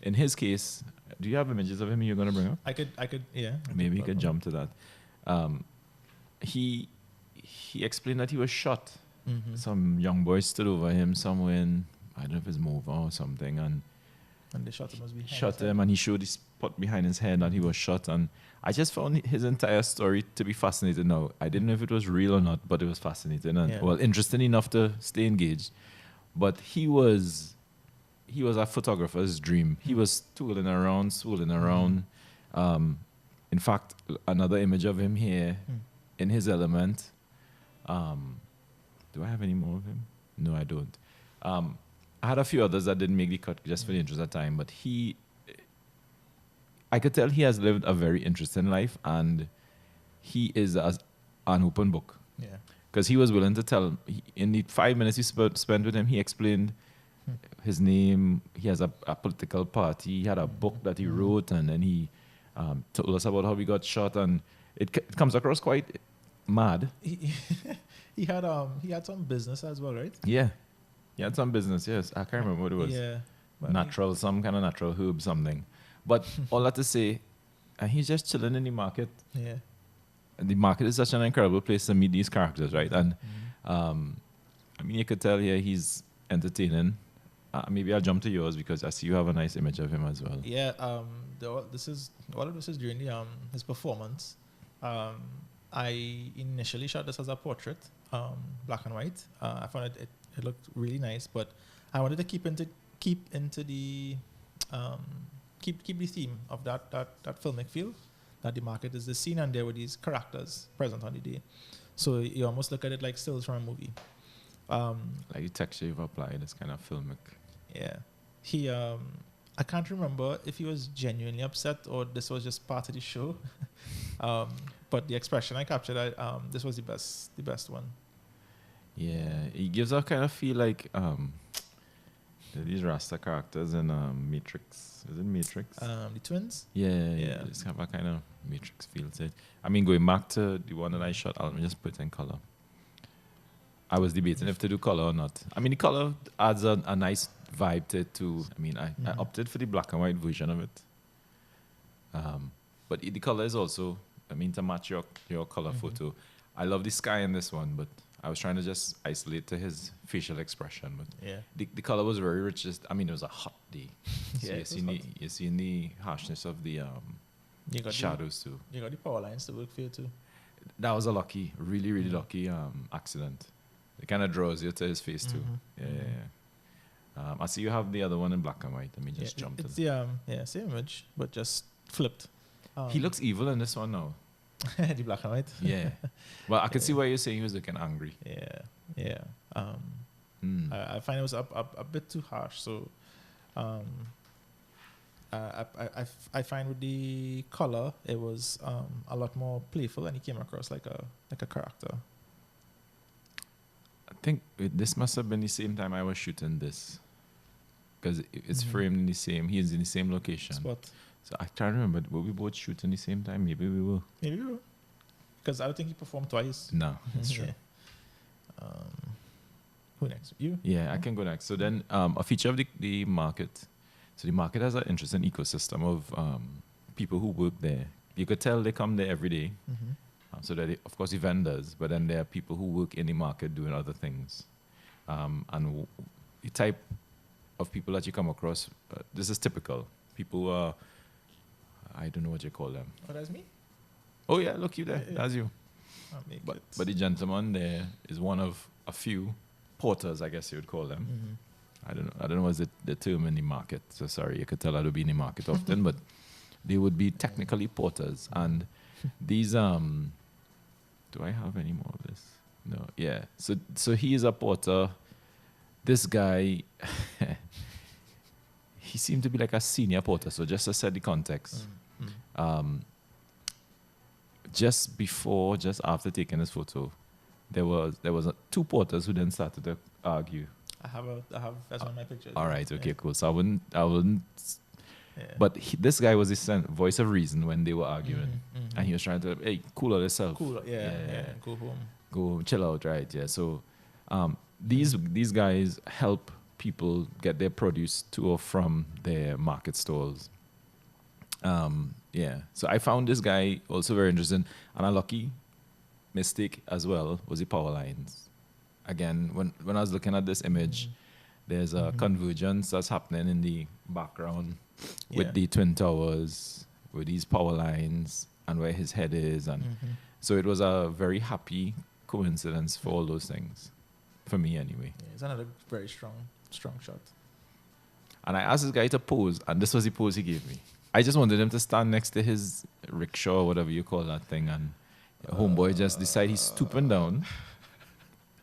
In his case, do you have images of him you're going to bring up? I could, yeah. Maybe you could jump to that. He explained that he was shot. Mm-hmm. Some young boy stood over him somewhere in, I don't know if it's Mova or something, and And they shot him as behind shot his head. him, and he showed the spot behind his head that he was shot. And I just found his entire story to be fascinating. Now, I didn't know if it was real or not, but it was fascinating and Yeah. well, interesting enough to stay engaged. But he was a photographer's dream. He was tooling around, swooling around. In fact, another image of him here in his element. Do I have any more of him? No, I don't. I had a few others that didn't make the cut just for the interest of time, but I could tell he has lived a very interesting life, and he is an open book. Yeah. Because he was willing to tell, in the 5 minutes he spent with him, he explained his name. He has a political party. He had a book that he wrote, and then he told us about how he got shot, and it comes across quite mad. He had some business as well, right? Yeah. He had some business, yes. I can't remember what it was. Yeah. But Natural, some kind of natural herb, something. But all that to say, he's just chilling in the market. Yeah. And the market is such an incredible place to meet these characters, right? And I mean, you could tell here he's entertaining. Maybe I'll jump to yours because I see you have a nice image of him as well. Yeah. All of this is during the his performance. I initially shot this as a portrait, black and white. I found it looked really nice, but I wanted to keep the theme of that filmic feel, that the market is the scene and there were these characters present on the day. So you almost look at it like stills from a movie. Like the texture you've applied is kind of filmic. Yeah. He I can't remember if he was genuinely upset or this was just part of the show. But the expression I captured, this was the best one. Yeah, he gives a kind of feel like these Rasta characters in Matrix. Is it Matrix? The twins? Yeah. Just have a kind of Matrix feel to it. I mean, going back to the one that I shot, let me just put it in color. I was debating if to do color or not. I mean, the color adds a nice vibe to it too. I mean, I opted for the black and white version of it. But the color is also, I mean, to match your color photo. I love the sky in this one, but I was trying to just isolate to his facial expression. But Yeah. the color was very rich. I mean, it was a hot day. So Yeah, you're seeing the harshness of the You got shadows too. You got the power lines to work for you too. That was a really, really lucky accident. It kind of draws you to his face too. Yeah. I see you have the other one in black and white. Let me just jump to It's that. the same image, but just flipped. He looks evil in this one now. the black and white. Yeah. Well, I could see why you're saying he was looking angry. Yeah. I find it was a bit too harsh. So, I find with the color it was a lot more playful, and he came across like a character. I think this must have been the same time I was shooting this, because it's framed in the same. He is in the same location. Spot. So I can't remember. Were we both shooting the same time? Maybe we were. Maybe we were. Because I don't think he performed twice. No, that's true. Yeah. Who next? You? Yeah, I can go next. So then, a feature of the market. So the market has an interesting ecosystem of people who work there. You could tell they come there every day. So that of course the vendors, but then there are people who work in the market doing other things. The type of people that you come across, this is typical. People who are I don't know what you call them. Oh, that's me? Oh yeah, look you there. Yeah. That's you. I'll make But it. the gentleman there is one of a few porters, I guess you would call them. Mhm. I don't know what's the term in the market. So sorry, you could tell I don't be in the market often, but they would be technically porters. And these do I have any more of this? No. Yeah. So he is a porter. This guy he seemed to be like a senior porter. So just to set the context. Just after taking this photo, there was two porters who then started to argue. I have that's one of my pictures. All right, okay, Yeah. cool. So I wouldn't. Yeah. But this guy was the voice of reason when they were arguing, Mhm. and he was trying to, hey, cool out yourself. Cool. Yeah. Go home. Go chill out, right? Yeah. So, these guys help people get their produce to or from their market stalls. Yeah. So I found this guy also very interesting, and a lucky mistake as well was the power lines. Again, when I was looking at this image, there's a convergence that's happening in the background with Yeah. the Twin Towers, with these power lines, and where his head is. And so it was a very happy coincidence for all those things, for me anyway. Yeah, it's another very strong shot. And I asked this guy to pose, and this was the pose he gave me. I just wanted him to stand next to his rickshaw, whatever you call that thing, and homeboy just decided he's stooping down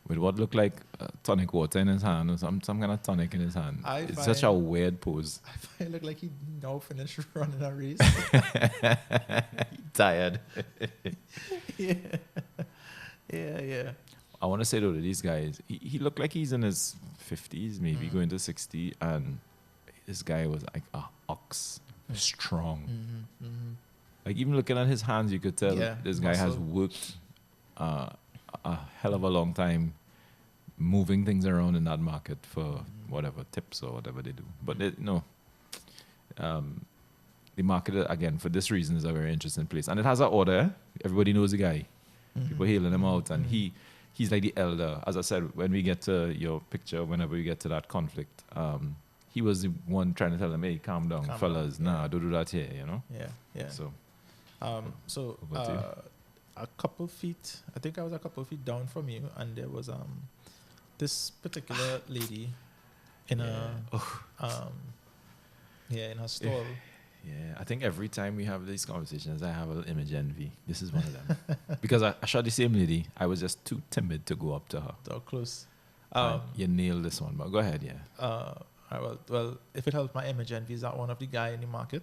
with what looked like tonic water in his hand, or some kind of tonic in his hand. It's such a weird pose. I look like he now finished running a race. Tired. Yeah. I want to say though to these guys, he looked like he's in his 50s, maybe going to 60, and this guy was like a ox, strong. Like even looking at his hands, you could tell this guy has muscle. worked a hell of a long time moving things around in that market for whatever tips or whatever they do. But the market again for this reason is a very interesting place, and it has an order. Everybody knows the guy. People hailing him out, and he's like the elder. As I said, when we get to your picture, whenever we get to that conflict, he was the one trying to tell them, "Hey, calm down, fellas. Nah, don't do that here." You know. Yeah. So, So a couple feet, I think I was a couple feet down from you, and there was this particular lady in in her stall. Yeah, I think every time we have these conversations, I have a little image envy. This is one of them. Because I shot the same lady. I was just too timid to go up to her. So close. You nailed this one, but go ahead, yeah. All right, well, if it helps my image envy, is that one of the guy in the market?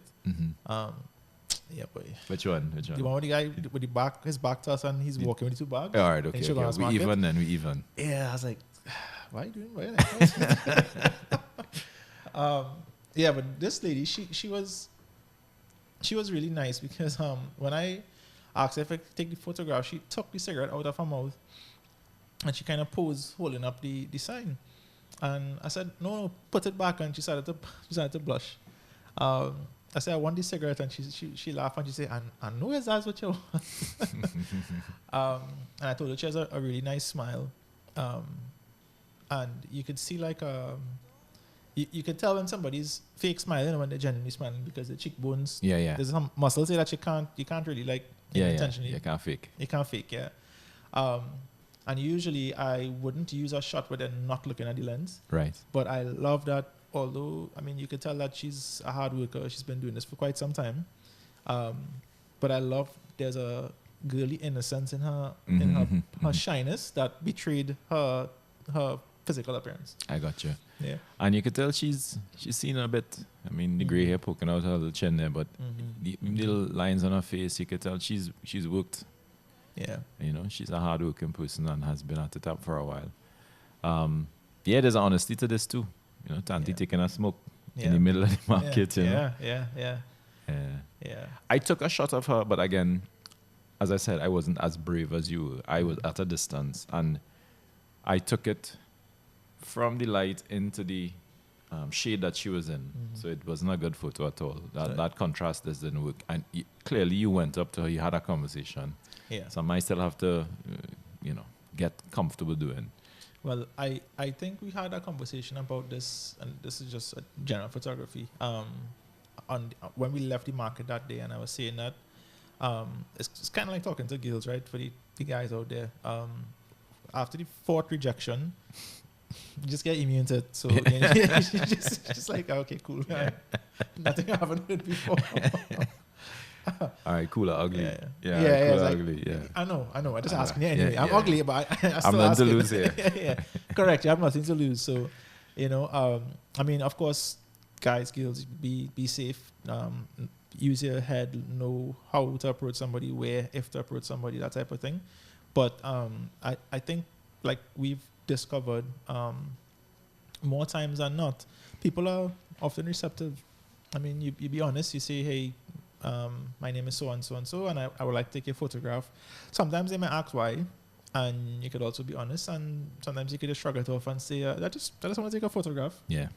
Yeah, boy. Which one? The one with the guy with the back, his back to us, and he's walking with the two bags. All right, okay. in Sugar House We Market. even then, we even. Yeah, I was like, why are you doing yeah, but this lady, she was really nice because when I asked her if I could take the photograph, she took the cigarette out of her mouth and she kind of posed holding up the sign. And I said, no, put it back, and she started to blush. I said, I want the cigarette, and she laughed and she said, I know that's what you want. And I told her she has a really nice smile. And you could see like you could tell when somebody's fake smiling and when they're genuinely smiling because the cheekbones. Yeah. There's some muscles there that you can't really like intentionally. You can't fake. You can't fake, yeah. And usually I wouldn't use a shot where they're not looking at the lens. Right. But I love that, although, I mean, you could tell that she's a hard worker. She's been doing this for quite some time. But I love there's a girly innocence in her her shyness that betrayed her physical appearance. I got you. Yeah. And you could tell she's seen a bit. I mean, the gray hair poking out her little chin there, but the little lines on her face, you could tell she's worked. Yeah. You know, she's a hard-working person and has been at the top for a while. There's an honesty to this too. You know, Tanti taking a smoke in the middle of the market. You know? Yeah. I took a shot of her, but again, as I said, I wasn't as brave as you. I was at a distance, and I took it from the light into the shade that she was in. So it wasn't a good photo at all. That contrast just didn't work. And clearly you went up to her, you had a conversation. Yeah. Some I still have to, get comfortable doing. Well, I think we had a conversation about this, and this is just a general photography. when we left the market that day, and I was saying that it's kind of like talking to girls, right? For the guys out there, after the fourth rejection, you just get immune to it. So just like, okay, cool. Yeah. Nothing I haven't heard before. All right, cool or ugly? Yeah. Cool It's or like, ugly. Yeah. I know. I'm just asking you anyway. I'm yeah. ugly, but I still I'm not to asking. lose here. Yeah, correct. You have nothing to lose. So, I mean, of course, guys, girls, be safe. Use your head. Know how to approach somebody, where, if to approach somebody, that type of thing. But I think, like we've discovered, more times than not, people are often receptive. I mean, you be honest. You say, hey, my name is so and so and so, and I would like to take a photograph. Sometimes they may ask why, and you could also be honest. And sometimes you could just shrug it off and say, I just want to take a photograph. Yeah.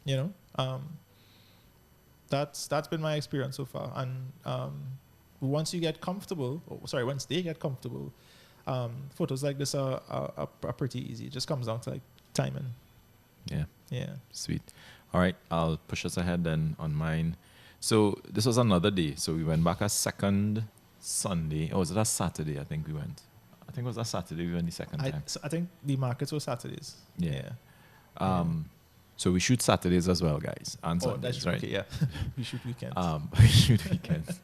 That's been my experience so far. And once you get comfortable, once they get comfortable, photos like this are pretty easy. It just comes down to like timing. Yeah. Yeah. Sweet. All right, I'll push us ahead then on mine. So this was another day. So we went back a second Sunday. Or was it a Saturday? I think we went. I think it was a Saturday we went the second time. I think the markets were Saturdays. Yeah. So we shoot Saturdays as well, guys. And Sundays, that's right? okay, yeah. We shoot weekends. We shoot weekends.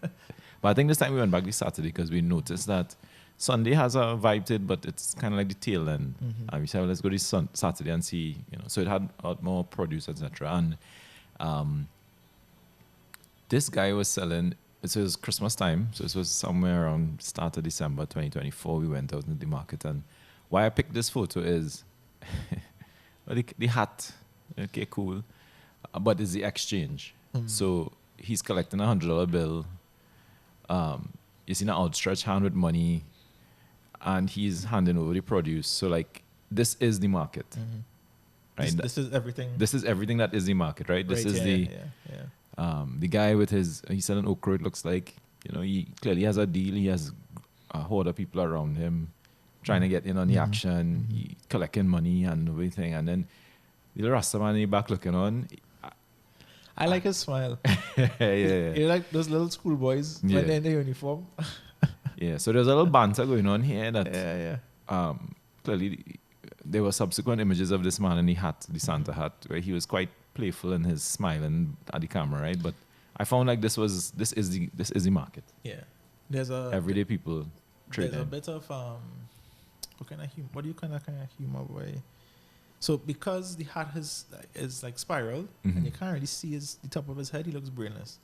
But I think this time we went back this Saturday because we noticed that Sunday has a vibe to it, but it's kind of like the tail end. And we said, well, let's go this Saturday and see, So it had a lot more produce, etc. And this guy was selling. It was Christmas time, so this was somewhere around start of December 2024. We went out into the market, and why I picked this photo is well, the hat. Okay, cool, but it's the exchange. So he's collecting $100 bill. He's in an outstretched hand with money, and he's handing over the produce. So like, this is the market, right? This is everything. This is everything that is the market, right? This is the guy with he's selling okra. It looks like, he clearly has a deal. He has a horde of people around him trying to get in on the action. He collecting money and everything, and then the Rasta man in the back looking on. I like his smile. yeah. You're like those little schoolboys when they're in the uniform. Yeah, so there's a little banter going on here that clearly there were subsequent images of this man in the hat, the Santa hat, where he was quite playful in his smiling at the camera, right? But I found like this is the market. Yeah, there's everyday people trading. There's a bit of what do you kind of humor way? So because the hat is like spiral, and you can't really see the top of his head, he looks brainless.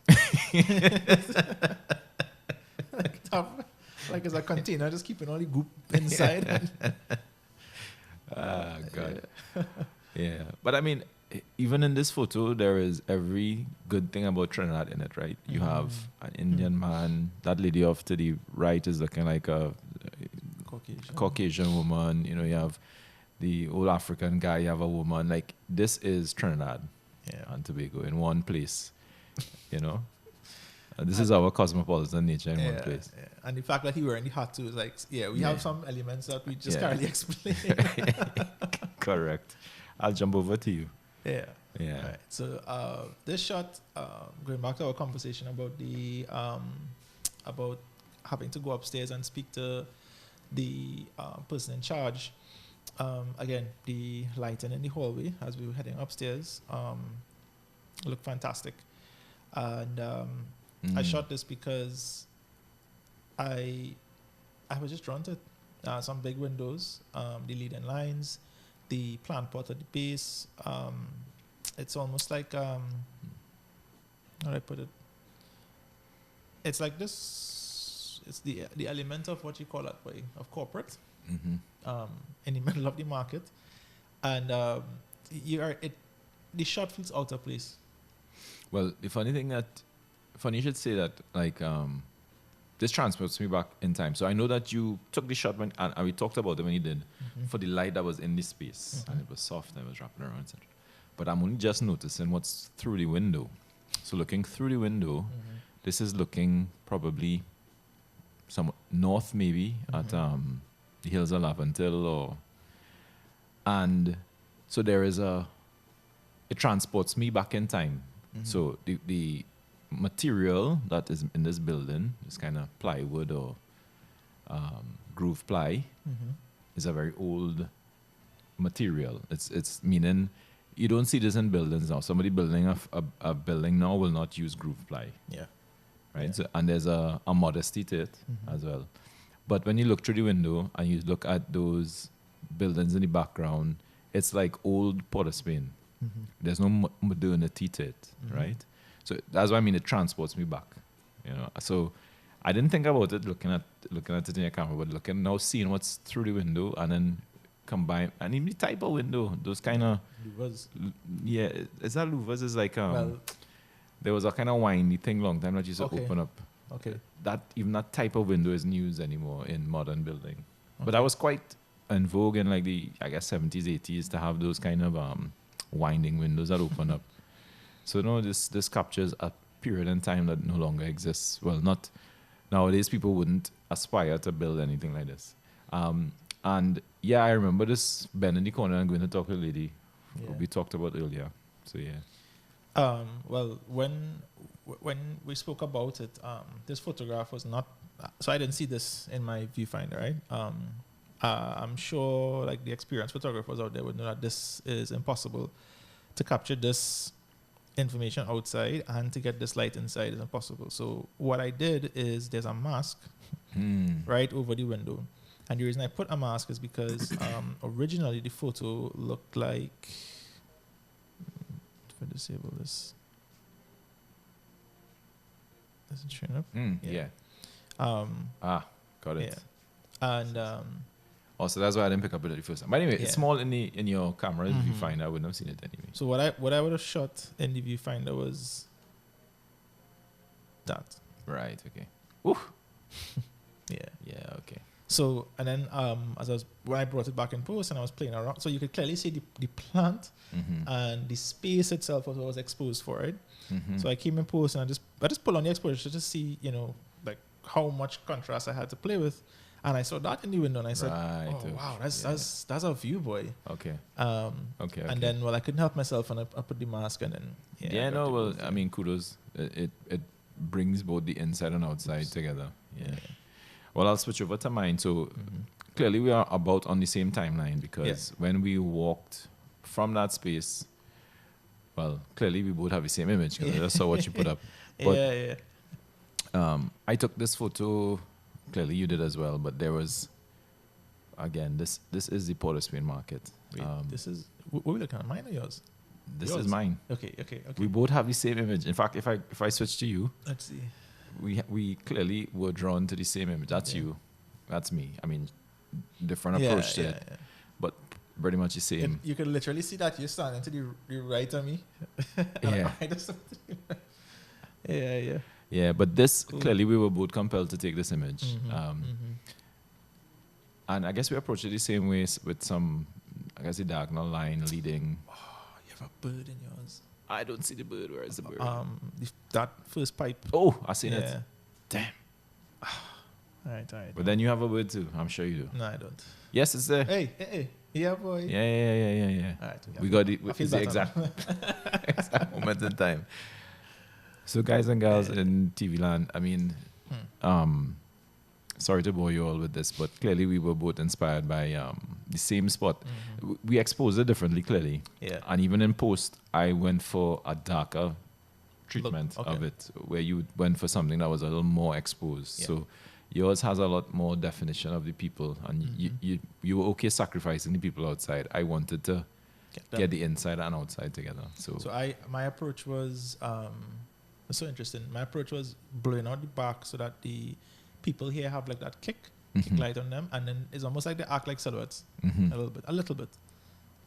like it's a container just keeping all the goop inside. God. Yeah, but I mean, even in this photo, there is every good thing about Trinidad in it, right? You have an Indian man. That lady off to the right is looking like a Caucasian woman. You have the old African guy. You have a woman. Like, this is Trinidad and Tobago in one place. This is our cosmopolitan nature in one place. Yeah. And the fact that he wearing the hat too is like, we have some elements that we just can't really explain. Correct. I'll jump over to you. Yeah. Right. So this shot, going back to our conversation about the about having to go upstairs and speak to the person in charge. Again, the lighting in the hallway as we were heading upstairs looked fantastic, and I shot this because I was just drawn to it. Some big windows, the leading lines, the plant pot at the base. It's almost like how do I put it? It's like this. It's the element of what you call that way of corporate. In the middle of the market, and the shot feels out of place. Well, the funny you should say that, like, this transports me back in time. So I know that you took the shot and we talked about it when you did for the light that was in the space, and it was soft and it was wrapping around, etc. But I'm only just noticing what's through the window. So looking through the window, this is looking probably somewhat north, maybe at the hills of Laventille, and so there is it transports me back in time. So the material that is in this building, this kind of plywood or groove ply, is a very old material. It's meaning you don't see this in buildings now. Somebody building a building now will not use groove ply. Yeah. Right. Yeah. So, and there's a modesty to it as well. But when you look through the window and you look at those buildings in the background, it's like old Port Spain. There's no modernity to it, right? So that's why I mean it transports me back, you know. So I didn't think about it looking at it in your camera, but looking now, seeing what's through the window, and then combine and even the type of window, those kind of louvers. Yeah, is that louvers? Is like Well, there was a kind of windy thing long time that used to open up. Okay. That even that type of window isn't used anymore in modern building. But that was quite in vogue in like the, I guess, 70s, 80s to have those kind of winding windows that open up. So no, this captures a period in time that no longer exists. Well, not nowadays. People wouldn't aspire to build anything like this. And yeah, I remember this bend in the corner and going to talk to a lady we talked about earlier. So yeah. Well, when we spoke about it, this photograph was not. So I didn't see this in my viewfinder, right? I'm sure, like the experienced photographers out there would know that this is impossible to capture this information outside, and to get this light inside is impossible. So what I did is there's a mask right over the window, and the reason I put a mask is because originally the photo looked like. If I disable this. Is it showing up? Yeah. Got it. Yeah. And also, that's why I didn't pick up it the first time. But anyway, it's small in your camera. If you find, I wouldn't have seen it anyway. So what I would have shot in the viewfinder was that. Right. Okay. Woo. Yeah. Yeah. Okay. So and then when I brought it back in post and I was playing around, so you could clearly see the plant and the space itself was exposed for it. So I came in post and I just pulled on the exposure to see, you know, like how much contrast I had to play with. And I saw that in the window, and I said, wow, that's a view, boy." Okay. Okay. And then, I couldn't help myself, and I put the mask, and then I mean, kudos. It brings both the inside and outside together. Yeah. Well, I'll switch over to mine. So clearly, we are about on the same timeline because when we walked from that space, well, clearly we both have the same image because I just saw what you put up. But I took this photo. Clearly, you did as well, but there was, again, this is the Port Spain market. Wait, this is, what are we looking at, mine or yours? This is mine. Okay. We both have the same image. In fact, if I switch to you, let's see. We clearly were drawn to the same image. That's you. That's me. I mean, different approach to it, but pretty much the same. You can literally see that you're standing to the right of me. Yeah. Yeah, but this, clearly we were both compelled to take this image. And I guess we approached it the same way with some, I guess, the diagonal line leading. Oh, you have a bird in yours. I don't see the bird. Where is the bird? That first pipe. Oh, I seen it. Damn. All right. But then you have a bird too. I'm sure you do. No, I don't. Yes, it's there. Hey. Yeah, boy. Yeah. All right. We got it. It's the exact moment in time. So guys and girls in TV land, I mean, sorry to bore you all with this, but clearly we were both inspired by the same spot. We exposed it differently, clearly. Yeah. And even in post, I went for a darker treatment of it, where you went for something that was a little more exposed. Yeah. So yours has a lot more definition of the people, and you were okay sacrificing the people outside. I wanted to get the inside and outside together. So my approach was so interesting. My approach was blowing out the back so that the people here have like that kick light on them, and then it's almost like they act like silhouettes a little bit.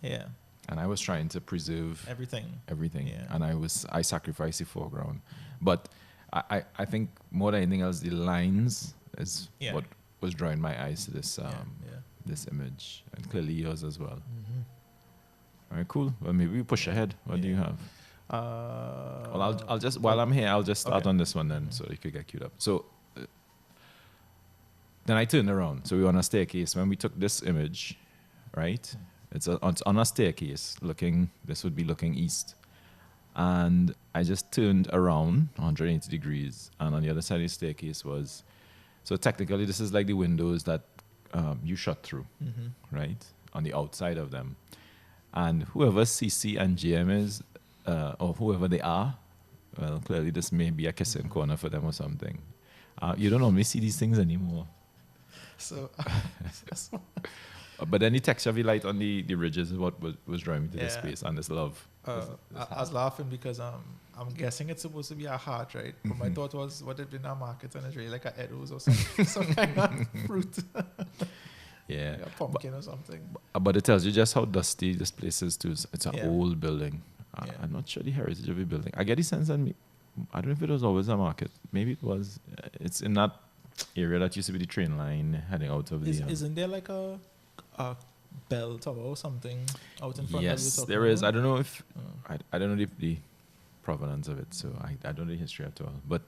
Yeah. And I was trying to preserve everything. Yeah. And I sacrificed the foreground, but I think more than anything else, the lines is what was drawing my eyes to this this image, and clearly yours as well. All right, cool. Well, maybe we push ahead. What do you have? Well, I'll just while I'm here, I'll just start on this one then, so you could get queued up. So then I turned around. So we were on a staircase. When we took this image, right? It's on a staircase looking. This would be looking east, And I just turned around 180 degrees, and on the other side of the staircase was, so technically this is like the windows that you shot through, right? On the outside of them. And whoever CC and GM is, or whoever they are, well, clearly this may be a kissing corner for them or something. You don't normally see these things anymore. So, But then the texture of the light on the ridges is what was drawing me to this Yeah. space and this love. I was laughing because I'm guessing it's supposed to be a heart, right? But my thought was, what if in our market and it's really like a Edos or something, some kind of fruit, Yeah. like a pumpkin or something. But it tells you just how dusty this place is too. It's an Yeah. old building. Yeah. I'm not sure the heritage of the building. I get the sense that I don't know if it was always a market. Maybe it was. It's in that area that used to be the train line heading out of the. Isn't there like a bell tower or something out in front? Yes, of there is. I don't know if Oh. I don't know the provenance of it, so I don't know the history at all. But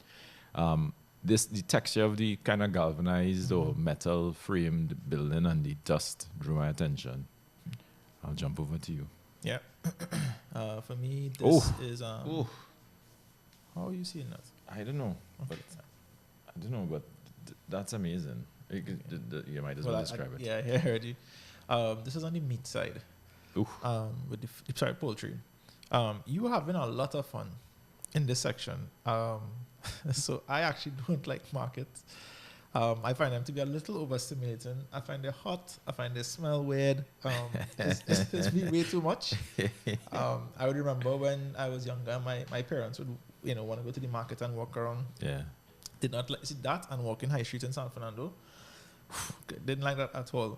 the texture of the kind of galvanized or metal framed building and the dust drew my attention. I'll jump over to you. Yeah. For me, this Oh. is how are you seeing that? I don't know, Okay. but that's amazing. You might as well describe it. Yeah, I heard you. This is on the meat side. Oof. With the poultry. You were having a lot of fun in this section. So I actually don't like markets. I find them to be a little overstimulating. I find they're hot. I find they smell weird. It's be way too much. I would remember when I was younger, my parents would want to go to the market and walk around. Yeah. Did not like see that and walk in High Street in San Fernando. Didn't like that at all.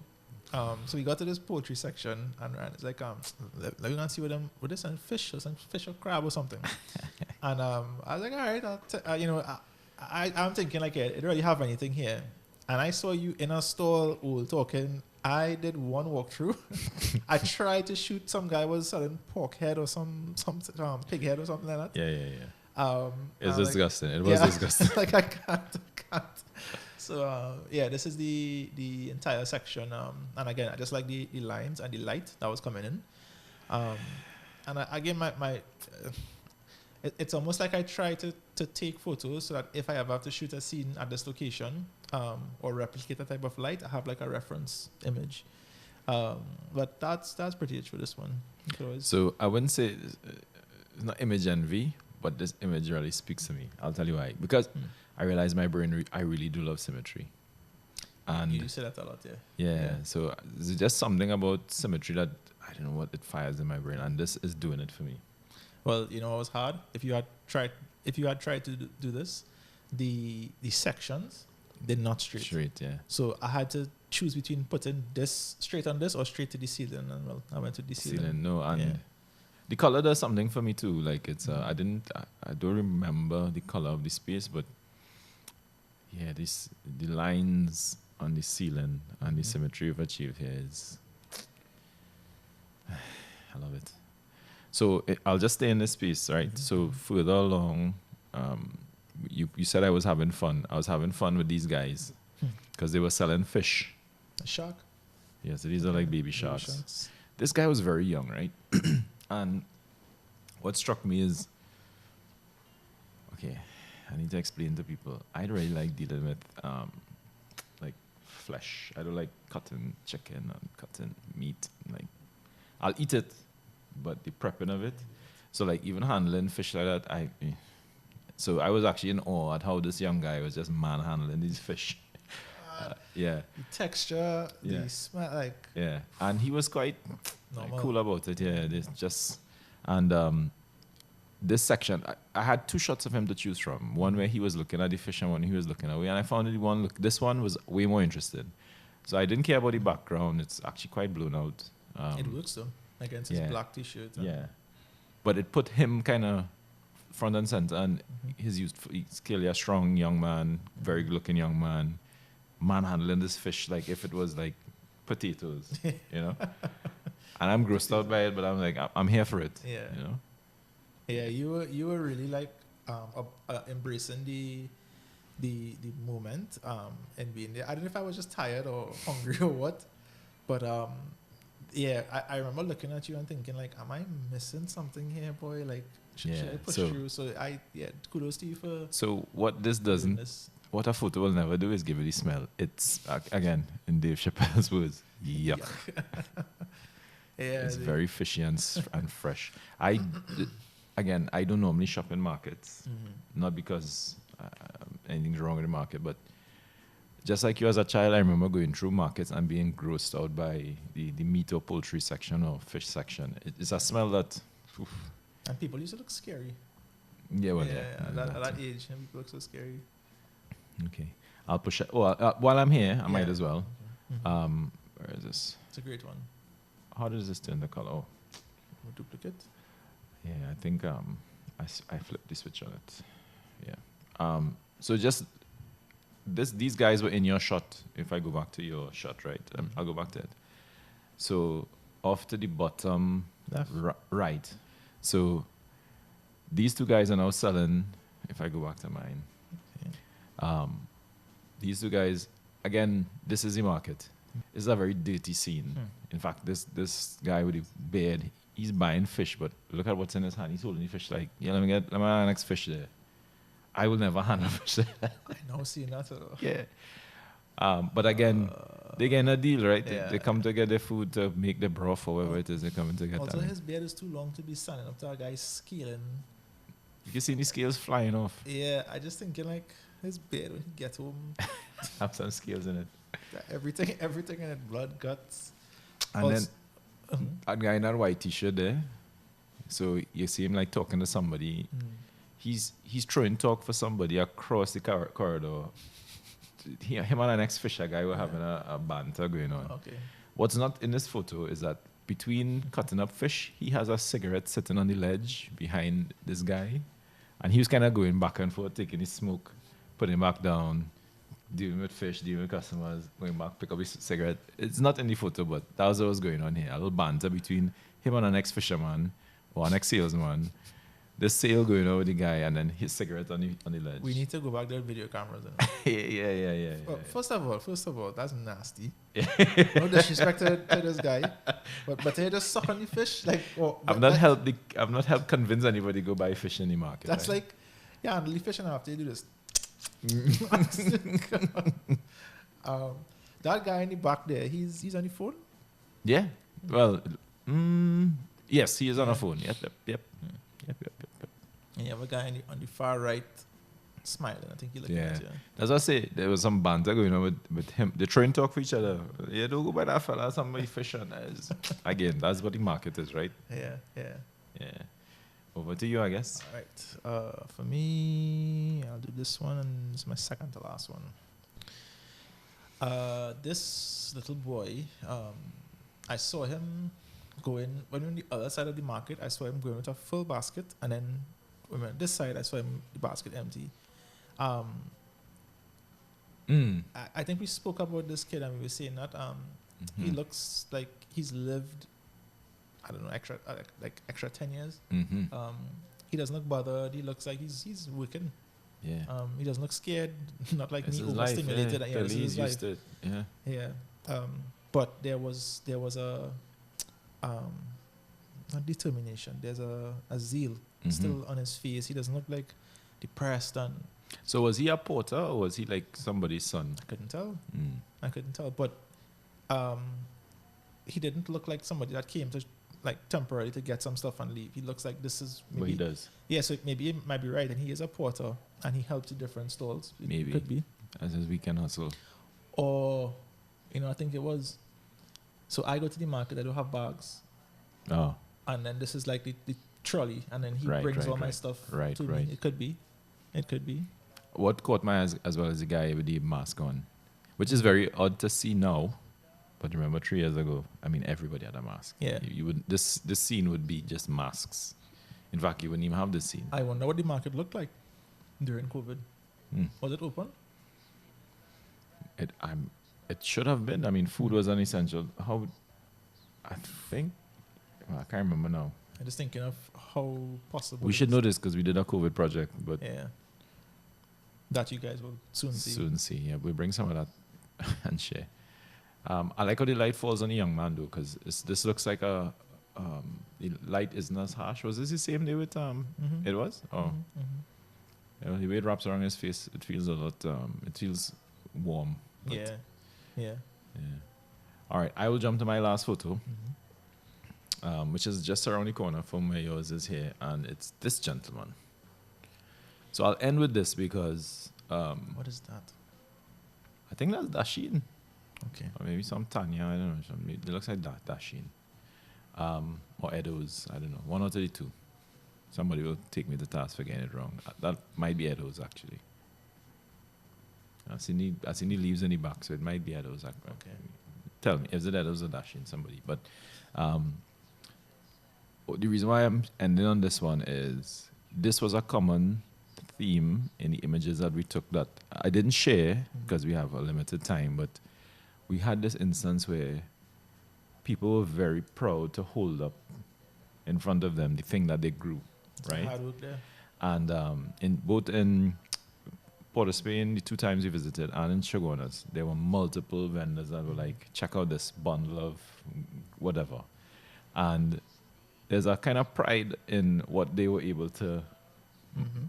So we got to this poultry section and it's like let me go and see what is some fish or crab or something. And I was like, all right, I'm thinking like it don't really have anything here. And I saw you in a stall all talking. I did one walkthrough. I tried to shoot some guy was selling pork head or some pig head or something like that. Yeah. It was disgusting. It was yeah, disgusting. like I can't. So this is the entire section. And again, I just like the lines and the light that was coming in. And again, it's almost like I try to take photos so that if I ever have to shoot a scene at this location or replicate a type of light, I have like a reference image. But that's pretty much for this one. So I wouldn't say it's not image envy, but this image really speaks to me. I'll tell you why. Because I realize my brain, I really do love symmetry. And you do say that a lot, yeah. Yeah. So there's just something about symmetry that I don't know what it fires in my brain, and this is doing it for me. Well, it was hard. If you had tried to do this, the sections they're not straight. Straight, yeah. So I had to choose between putting this straight on this or straight to the ceiling, and well, I went to the ceiling. No, and the color does something for me too. Like it's I don't remember the color of the space, but yeah, the lines on the ceiling and the symmetry we've achieved here is I love it. So I'll just stay in this space, right? So further along, you said I was having fun. I was having fun with these guys because they were selling fish. A shark? Yeah, so these are like baby sharks. This guy was very young, right? And what struck me is, okay, I need to explain to people. I don't really like dealing with like flesh. I don't like cutting chicken and cutting meat. Like, I'll eat it, but the prepping of it. So like even handling fish like that, so I was actually in awe at how this young guy was just manhandling these fish. Yeah. The texture, Yeah. the smell, like Yeah. And he was quite normal. cool about it. Yeah. This section, I had two shots of him to choose from. One where he was looking at the fish and one he was looking away. And I found this one was way more interested. So I didn't care about the background. It's actually quite blown out. It works though. Against his black t-shirt. Yeah. But it put him kind of front and center. And he's clearly a strong young man, very good looking young man, manhandling this fish like if it was like potatoes, you know? And I'm grossed out by it, but I'm like, I'm here for it. Yeah. You know? Yeah, you were really like embracing the moment and being there. I don't know if I was just tired or hungry or what, but Yeah, I remember looking at you and thinking like, am I missing something here, boy? Like, should Yeah, I push so- through? So kudos to you for So what this doing doesn't, this. what a photo will never do is give you the smell. It's again in Dave Chappelle's words, yuck. Yeah, It's very fishy and fresh. Again, I don't normally shop in markets, not because anything's wrong with the market, but just like you as a child, I remember going through markets and being grossed out by the meat or poultry section or fish section. It's a smell that, oof. And people used to look scary. Yeah, well, At that age, and people look so scary. Okay, I'll push it. Oh, while I'm here, I might Yeah. as well. Mhm. Where is this? It's a great one. How does this turn the color? Oh, A duplicate. yeah, I think I flipped the switch on it. Yeah. So just these guys were in your shot. If I go back to your shot, right? I'll go back to it. So off to the bottom, Left. right. So these two guys are now selling. If I go back to mine, these two guys again. This is the market. This is a very dirty scene. In fact, this guy with the beard, he's buying fish, but look at what's in his hand. He's holding the fish like, yeah, let me have the next fish there. I will never handle fish there. I know, seeing that. Yeah. But again, they get a deal, right? Yeah. They come to get their food to make the broth or whatever it is they're coming to get. Also, that. his beard is too long to be standing up to a guy scaling. You can see the scales flying off. Yeah, I just thinking like his beard when he gets home, Have some scales in it. everything in it, blood, guts. And Also- then that guy in that white t-shirt there. So you see him like talking to somebody. He's throwing talk for somebody across the corridor. Him and the next fisher guy were having a banter going on. Okay. What's not in this photo is that between cutting up fish, he has a cigarette sitting on the ledge behind this guy. And he was kind of going back and forth, taking his smoke, putting it back down, dealing with fish, dealing with customers, going back, pick up his cigarette. It's not in the photo, but that was what was going on here. A little banter between him and the next fisherman or an ex-salesman. The sale going on with the guy and then his cigarette on the ledge. We need to go back there with video cameras. yeah. Well, first of all, that's nasty. No disrespect to this guy, but they just suck on the fish. Like, I've not helped convince anybody to go buy fish in the market. That's right? like, yeah, and the fish and after you do this. That guy in the back there, he's on the phone. Yeah. Well, yes, he is on a phone. Yep. And you have a guy on the far right smiling. I think you're looking Yeah. at you. That's what I say. There was some banter going on with him. They try and talk for each other. Yeah, don't go by that fella. Somebody fishing. Again, that's what the market is, right? Yeah. Yeah. Over to you, I guess. All right. For me, I'll do this one, and it's my second to last one. This little boy, I saw him going, when we were on the other side of the market, I saw him going with a full basket, and then when we were on this side, I saw him, the basket empty. I think we spoke about this kid, and we were saying that he looks like he's lived, I don't know, extra 10 years. He doesn't look bothered. He looks like he's working. Yeah. He doesn't look scared. Not like This me is life. overstimulated. Yeah. Yeah, this is He's his life. used to it. Yeah. Yeah. But there was a determination. There's a zeal still on his face. He doesn't look like depressed, and So was he a porter or was he like somebody's son? I couldn't tell. But he didn't look like somebody that came to like temporarily to get some stuff and leave. He looks like this is maybe, But he does. Yeah, so maybe it might be right, and he is a porter and he helps in different stalls. It Maybe. could be. As his weekend hustle. Or, I think it was. So I go to the market, I don't have bags. Oh. And then this is like the trolley, and then he Right, brings right, all my right. stuff Right, to right. me. It could be. What caught my eyes as well as the guy with the mask on, which is very odd to see now. But remember 3 years ago, I mean, everybody had a mask. Yeah. You would this scene would be just masks. In fact, you wouldn't even have this scene. I wonder what the market looked like during COVID. Was it open? It should have been. I mean, food was an essential. I think. Well, I can't remember now. I'm just thinking of how possible. We it should is. know this because we did a COVID project, but Yeah. That you guys will soon see. Yeah, we'll bring some of that and share. I like how the light falls on the young man though, because this looks like the light isn't as harsh. Was this the same day with It was? Oh, the way it wraps around his face, it feels a lot. It feels warm. but- Yeah. yeah. All right, I will jump to my last photo, which is just around the corner from where yours is here, and it's this gentleman. So I'll end with this because What is that? I think that's Dashin. Okay. Or maybe some Tanya, I don't know. It looks like Dashin. Or Edo's, I don't know. One out of the two. Somebody will take me to task for getting it wrong. That might be Edo's, actually. I've seen the leaves in the back, so it might be Edo's. Okay. Tell me, is it Edo's or Dashin, somebody? But the reason why I'm ending on this one is this was a common theme in the images that we took that I didn't share because we have a limited time, but we had this instance where people were very proud to hold up in front of them the thing that they grew, right? Hard work there. And in Port of Spain, the 2 times we visited, and in Chaguanas, there were multiple vendors that were like, check out this bundle of whatever. And there's a kind of pride in what they were able to,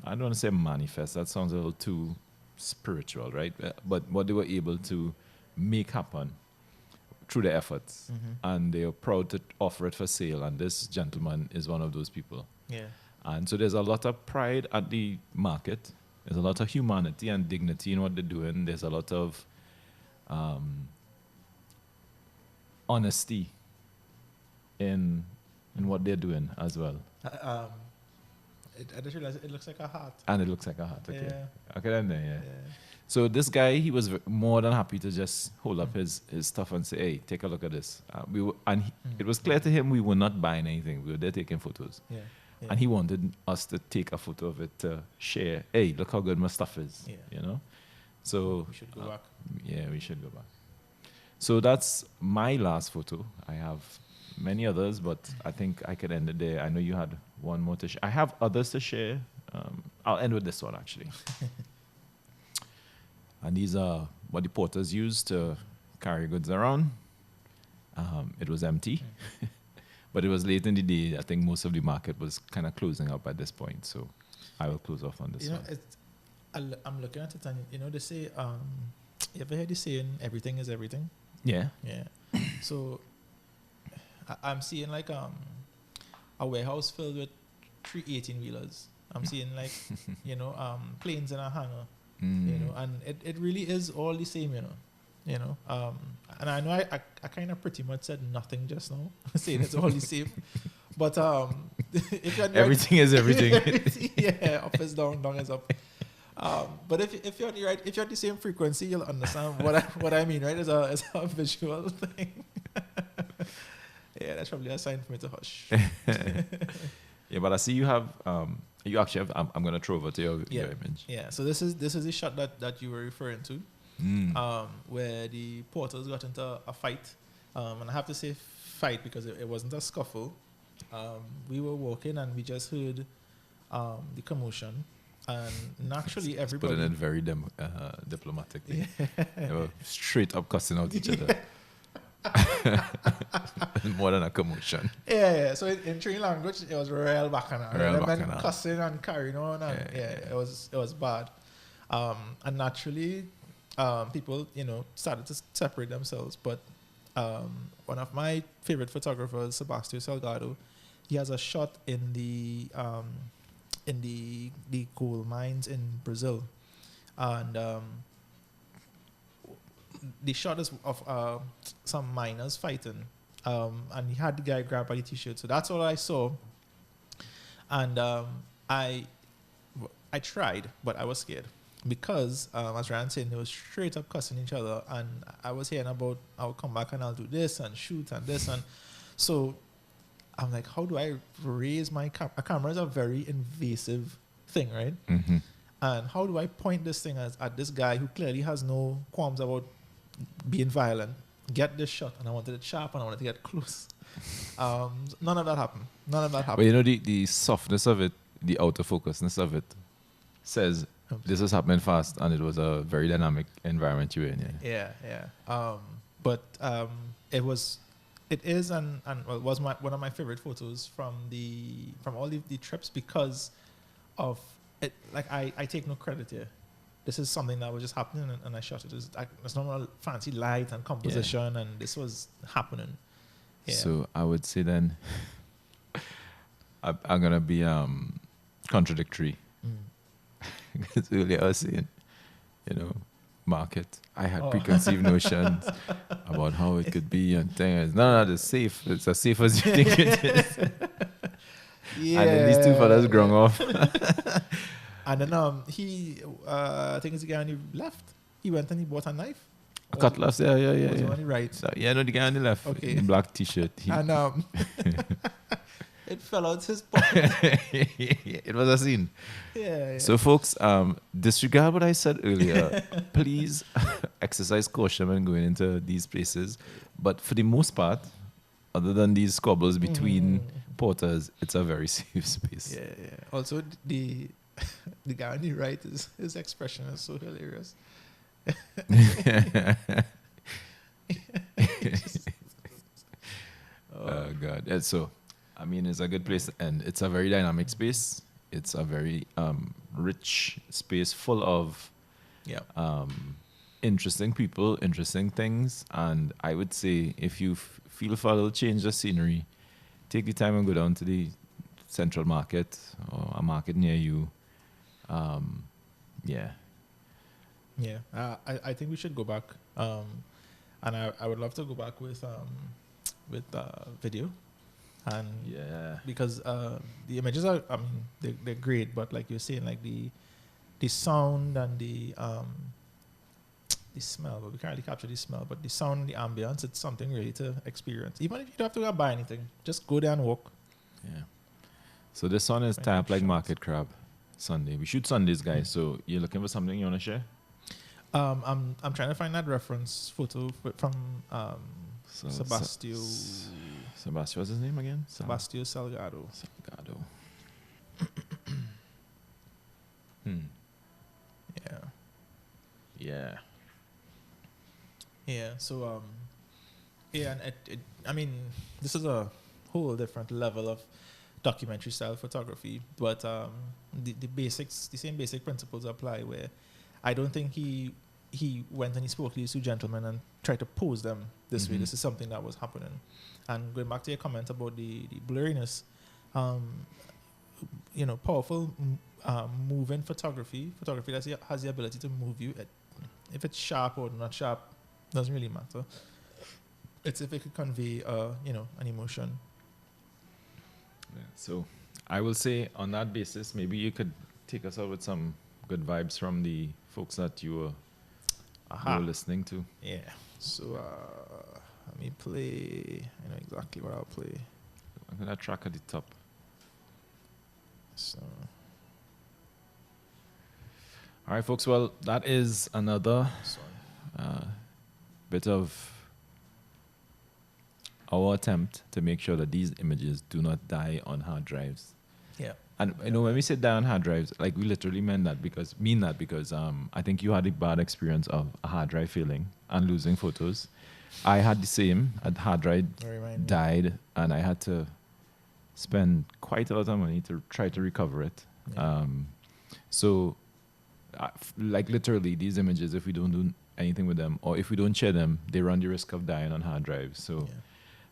I don't want to say manifest, that sounds a little too spiritual, right? But what they were able to make happen through their efforts. And they are proud to offer it for sale. And this gentleman is one of those people. Yeah. And so there's a lot of pride at the market. There's a lot of humanity and dignity in what they're doing. There's a lot of honesty in what they're doing as well. I just realized it looks like a heart. And it looks like a heart. Okay. Yeah. Okay, then yeah. So this guy, he was more than happy to just hold up his stuff and say, "Hey, take a look at this." It was clear to him we were not buying anything. We were there taking photos. Yeah. And he wanted us to take a photo of it to share. Hey, look how good my stuff is. Yeah. You know? So We should go back. yeah, we should go back. So that's my last photo. I have many others, but I think I could end it there. I know you had one more to share. I have others to share. I'll end with this one, actually. And these are what the porters used to carry goods around. It was empty. But it was late in the day. I think most of the market was kind of closing up at this point. So I will close off on this one. I'm looking at it and, they say, you ever heard the saying, everything is everything? Yeah. Yeah. So I'm seeing like a warehouse filled with 3 18-wheelers. I'm seeing like, planes in a hangar, and it really is all the same, and I know I kind of pretty much said nothing just now, saying it's all the same. But if you're everything is everything. yeah, up is down, down is up. But if you're if you're at the same frequency, you'll understand what I mean, right? It's a visual thing. Yeah, that's probably a sign for me to hush. Yeah, but I see you have you actually have. I'm gonna throw over to your image. Yeah, so this is the shot that you were referring to, where the porters got into a fight, and I have to say fight because it wasn't a scuffle. We were walking and we just heard the commotion, and naturally everybody put it in very diplomatically. They were straight up cussing out each other. More than a commotion. Yeah. So in Trini language, it was real bacchanal. Real And then bacchanal. cussing and carrying on, and it was bad. And naturally, people started to separate themselves. But one of my favorite photographers, Sebastian Salgado, he has a shot in the coal mines in Brazil, and the shot is of some miners fighting, and he had the guy grab by the t-shirt. So that's all I saw, and I tried, but I was scared because as Ryan said, they were straight up cussing each other, and I was hearing about I'll come back and I'll do this and shoot and this, and so I'm like, how do I raise my camera? A camera is a very invasive thing, right? Mm-hmm. And how do I point this thing at this guy who clearly has no qualms about being violent, get this shot, and I wanted it sharp and I wanted to get close. None of that happened. But the softness of it, the outer focusness of it says this was happening fast and it was a very dynamic environment you were in. Yeah. but it is and well, was one of my favorite photos from all the trips because of it. Like I take no credit here. This is something that was just happening, and I shot it. There's no fancy light and composition, and this was happening. Yeah. So I would say then I'm gonna be contradictory. Because earlier I was saying, market. I had preconceived notions about how it could be and things. No, it's safe. It's as safe as you think it is. Yeah. And then these two fellas grung off. And then I think it's the guy on the left. He went and he bought a knife. A cutlass, yeah. Was on the right. No, the guy on the left. Okay. In black t-shirt. And it fell out his pocket. It was a scene. Yeah. So folks, disregard what I said earlier. Please exercise caution when going into these places. But for the most part, other than these squabbles between porters, it's a very safe space. Yeah. Also, the guy on the right, his expression is so hilarious. Oh God. And so, I mean, it's a good place, and it's a very dynamic space. It's a very rich space full of interesting people, interesting things. And I would say if you feel for a little change of scenery, take the time and go down to the central market or a market near you. I think we should go back, and I would love to go back with video, and because the images are, I mean, they're great, but like you're saying, like the sound and the smell, but we can't really capture the smell, but the sound and the ambience, it's something really to experience. Even if you don't have to go buy anything, just go there and walk. Yeah. So this one is tapped like market crab. Sunday. We shoot Sundays, guys. So you're looking for something you want to share? I'm trying to find that reference photo from Sebastio. Sebastio, what's his name again? Sebastio Salgado. Yeah. So and I mean, this is a whole different level of documentary style photography, but the same basic principles apply, where I don't think he went and he spoke to these two gentlemen and tried to pose them this way. This is something that was happening. And going back to your comment about the blurriness, powerful moving photography that has the ability to move you. If it's sharp or not sharp, doesn't really matter. It's if it could convey an emotion. Yeah, so I will say on that basis, maybe you could take us out with some good vibes from the folks that you were listening to. Yeah. So let me play. I know exactly what I'll play. I'm going to track at the top. So. All right, folks. Well, that is another bit of our attempt to make sure that these images do not die on hard drives. Yeah. And when we say die on hard drives, like we literally mean that because I think you had a bad experience of a hard drive failing and losing photos. I had the same. A hard drive died, and I had to spend quite a lot of money to try to recover it. Yeah. Like literally, these images, if we don't do anything with them or if we don't share them, they run the risk of dying on hard drives. So. Yeah.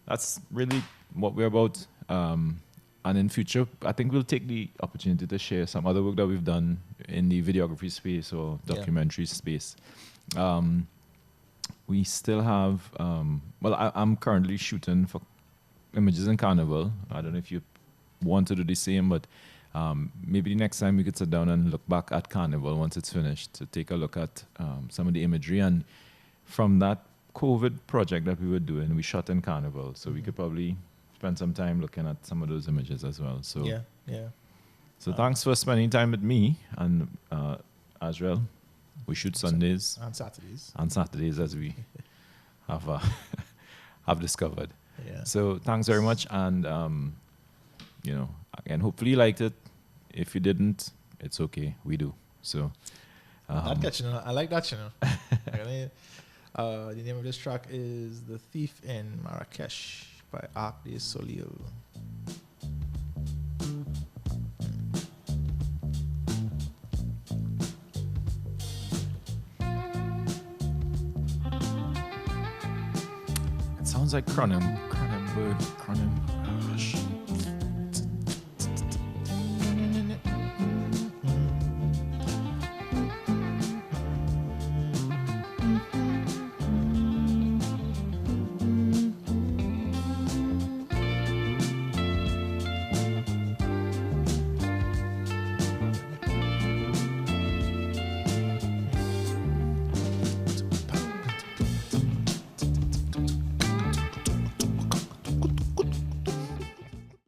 That's really what we're about. And in future, I think we'll take the opportunity to share some other work that we've done in the videography space or documentary space. We still have, I'm currently shooting for images in Carnival. I don't know if you want to do the same, but maybe the next time we could sit down and look back at Carnival once it's finished to take a look at some of the imagery. And from that COVID project that we were doing, we shot in Carnival, so we could probably spend some time looking at some of those images as well. So So thanks for spending time with me and Azriel. We shoot Sundays and Saturdays, as we have discovered. Yeah. So thanks very much, and again, hopefully you liked it. If you didn't, it's okay. We do. So that catch, I like that, The name of this track is "The Thief in Marrakesh" by Arc de Soleil. It sounds like Cronenberg.